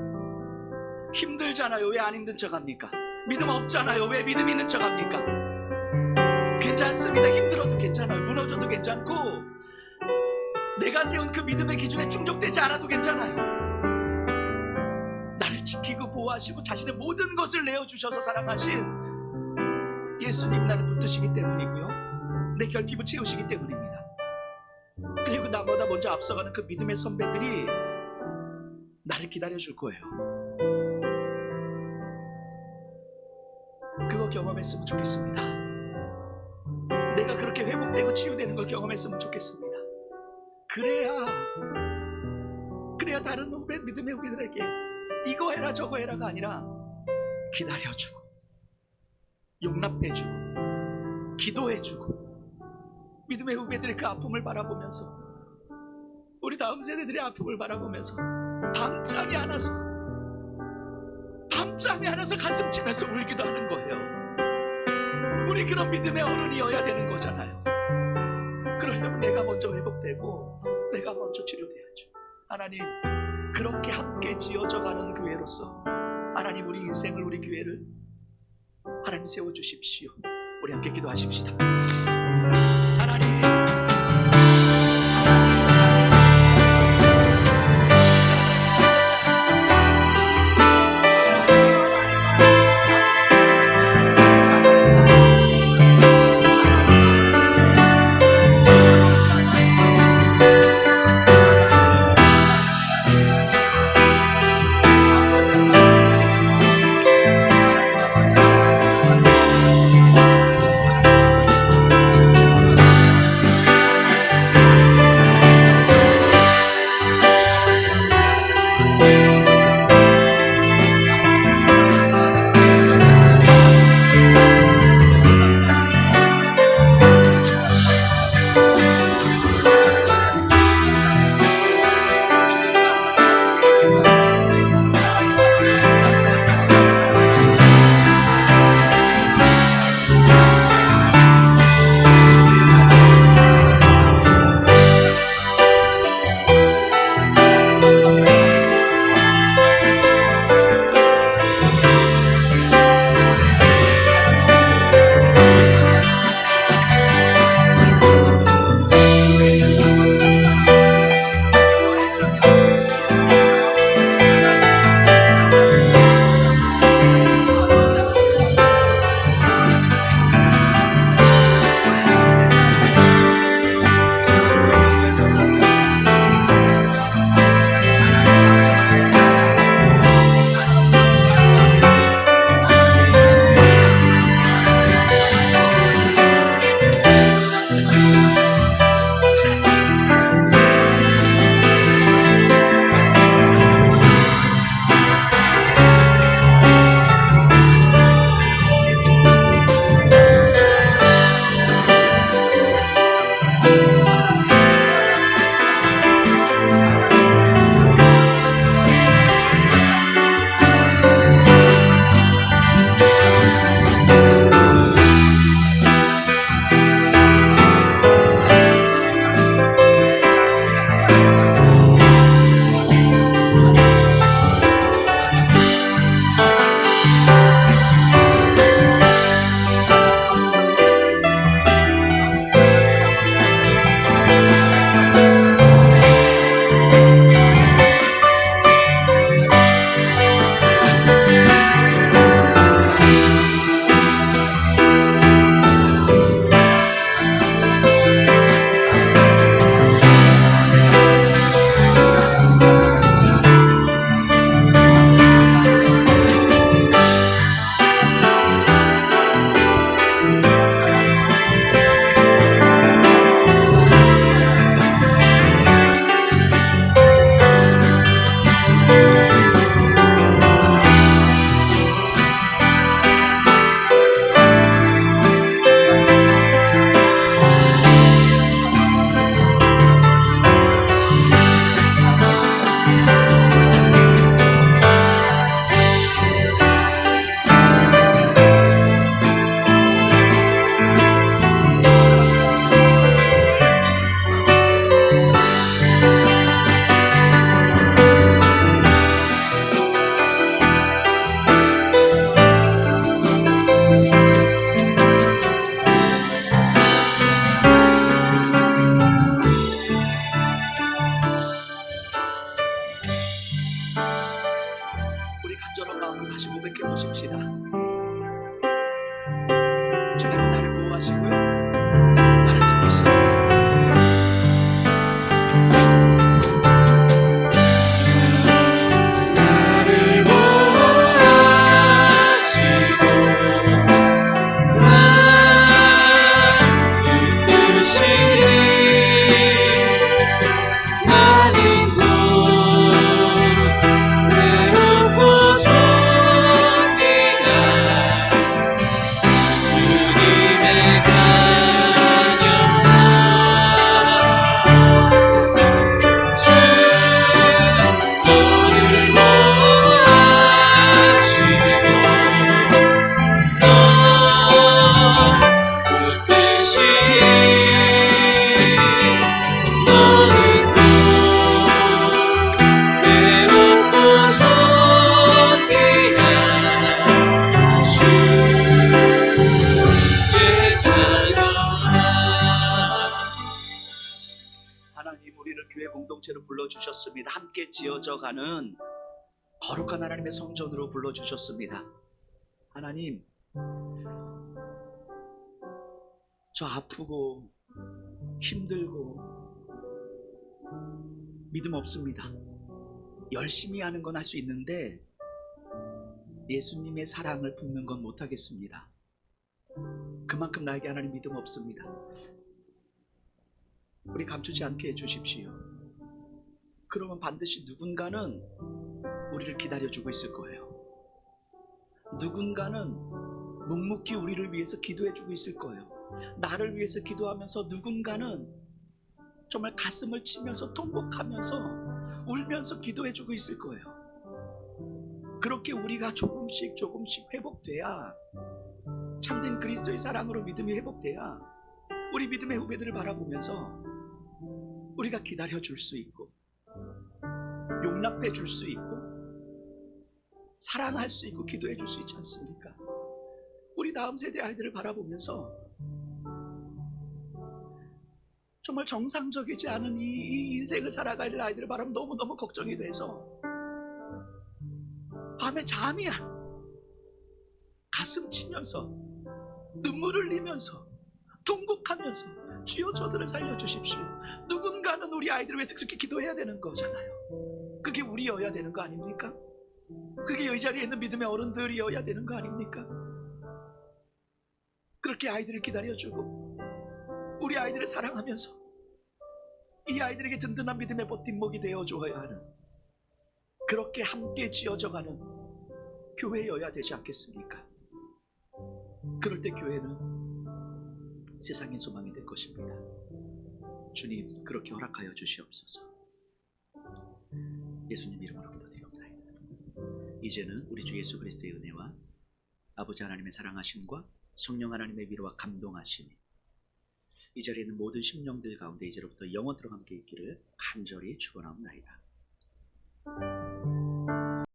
힘들잖아요. 왜 안 힘든 척합니까? 믿음 없잖아요. 왜 믿음 있는 척합니까? 괜찮습니다. 힘들어도 괜찮아요. 무너져도 괜찮고, 내가 세운 그 믿음의 기준에 충족되지 않아도 괜찮아요. 나를 지키고 보호하시고 자신의 모든 것을 내어주셔서 사랑하신 예수님 나를 붙드시기 때문이고요, 내 결핍을 채우시기 때문입니다. 그리고 나보다 먼저 앞서가는 그 믿음의 선배들이 나를 기다려줄 거예요. 그거 경험했으면 좋겠습니다. 내가 그렇게 회복되고 치유되는 걸 경험했으면 좋겠습니다. 그래야 다른 믿음의 후배들에게 이거 해라 저거 해라가 아니라 기다려주고, 용납해주고, 기도해주고, 믿음의 후배들의 그 아픔을 바라보면서, 우리 다음 세대들의 아픔을 바라보면서 밤잠이 안 와서 가슴 치면서 울기도 하는 거예요. 우리 그런 믿음의 어른이어야 되는 거잖아요. 그러려면 내가 먼저 회복되고 내가 먼저 치료돼야죠. 하나님, 그렇게 함께 지어져가는 교회로서 하나님, 우리 인생을, 우리 교회를 하나님 세워주십시오. 우리 함께 기도하십시다. 하나님, 주님은 나를 보호하시고요, 나를 지키시고, 나를 보호하시고 날 이끄시니 나는 곧 외롭고 존귀한 주님의 자녀라. 주 너를 보호하시고 널 붙드시니 너는 곧 외롭고 존귀한 주의 자녀라. 하나님 우리를 교회 공동체로 불러주셨습니다. 함께 지어져가는 거룩한 하나님의 성전으로 불러주셨습니다. 하나님, 저 아프고 힘들고 믿음 없습니다. 열심히 하는 건 할 수 있는데 예수님의 사랑을 품는 건 못하겠습니다. 그만큼 나에게 하나님 믿음 없습니다. 우리 감추지 않게 해주십시오. 그러면 반드시 누군가는 우리를 기다려주고 있을 거예요. 누군가는 묵묵히 우리를 위해서 기도해주고 있을 거예요. 나를 위해서 기도하면서 누군가는 정말 가슴을 치면서 통곡하면서 울면서 기도해주고 있을 거예요. 그렇게 우리가 조금씩 회복돼야, 참된 그리스도의 사랑으로 믿음이 회복돼야 우리 믿음의 후배들을 바라보면서 우리가 기다려줄 수 있고 용납해 줄 수 있고 사랑할 수 있고 기도해 줄 수 있지 않습니까? 우리 다음 세대 아이들을 바라보면서 정말 정상적이지 않은 이 인생을 살아가야 될 아이들을 바라보면 너무너무 걱정이 돼서 밤에 잠이 가슴 치면서 눈물을 흘리면서 통곡하면서 주여 저들을 살려주십시오. 누군가는 우리 아이들을 위해서 그렇게 기도해야 되는 거잖아요. 그게 우리여야 되는 거 아닙니까? 그게 이 자리에 있는 믿음의 어른들이어야 되는 거 아닙니까? 그렇게 아이들을 기다려주고 우리 아이들을 사랑하면서 이 아이들에게 든든한 믿음의 버팀목이 되어줘야 하는, 그렇게 함께 지어져가는 교회여야 되지 않겠습니까? 그럴 때 교회는 세상의 소망이 될 것입니다. 주님, 그렇게 허락하여 주시옵소서. 예수님 이름으로 기도드립니다. 이제는 우리 주 예수 그리스도의 은혜와 아버지 하나님의 사랑하심과 성령 하나님의 위로와 감동하심이 이 자리에 있는 모든 심령들 가운데 이제로부터 영원토록 함께 있기를 간절히 축원하옵나이다.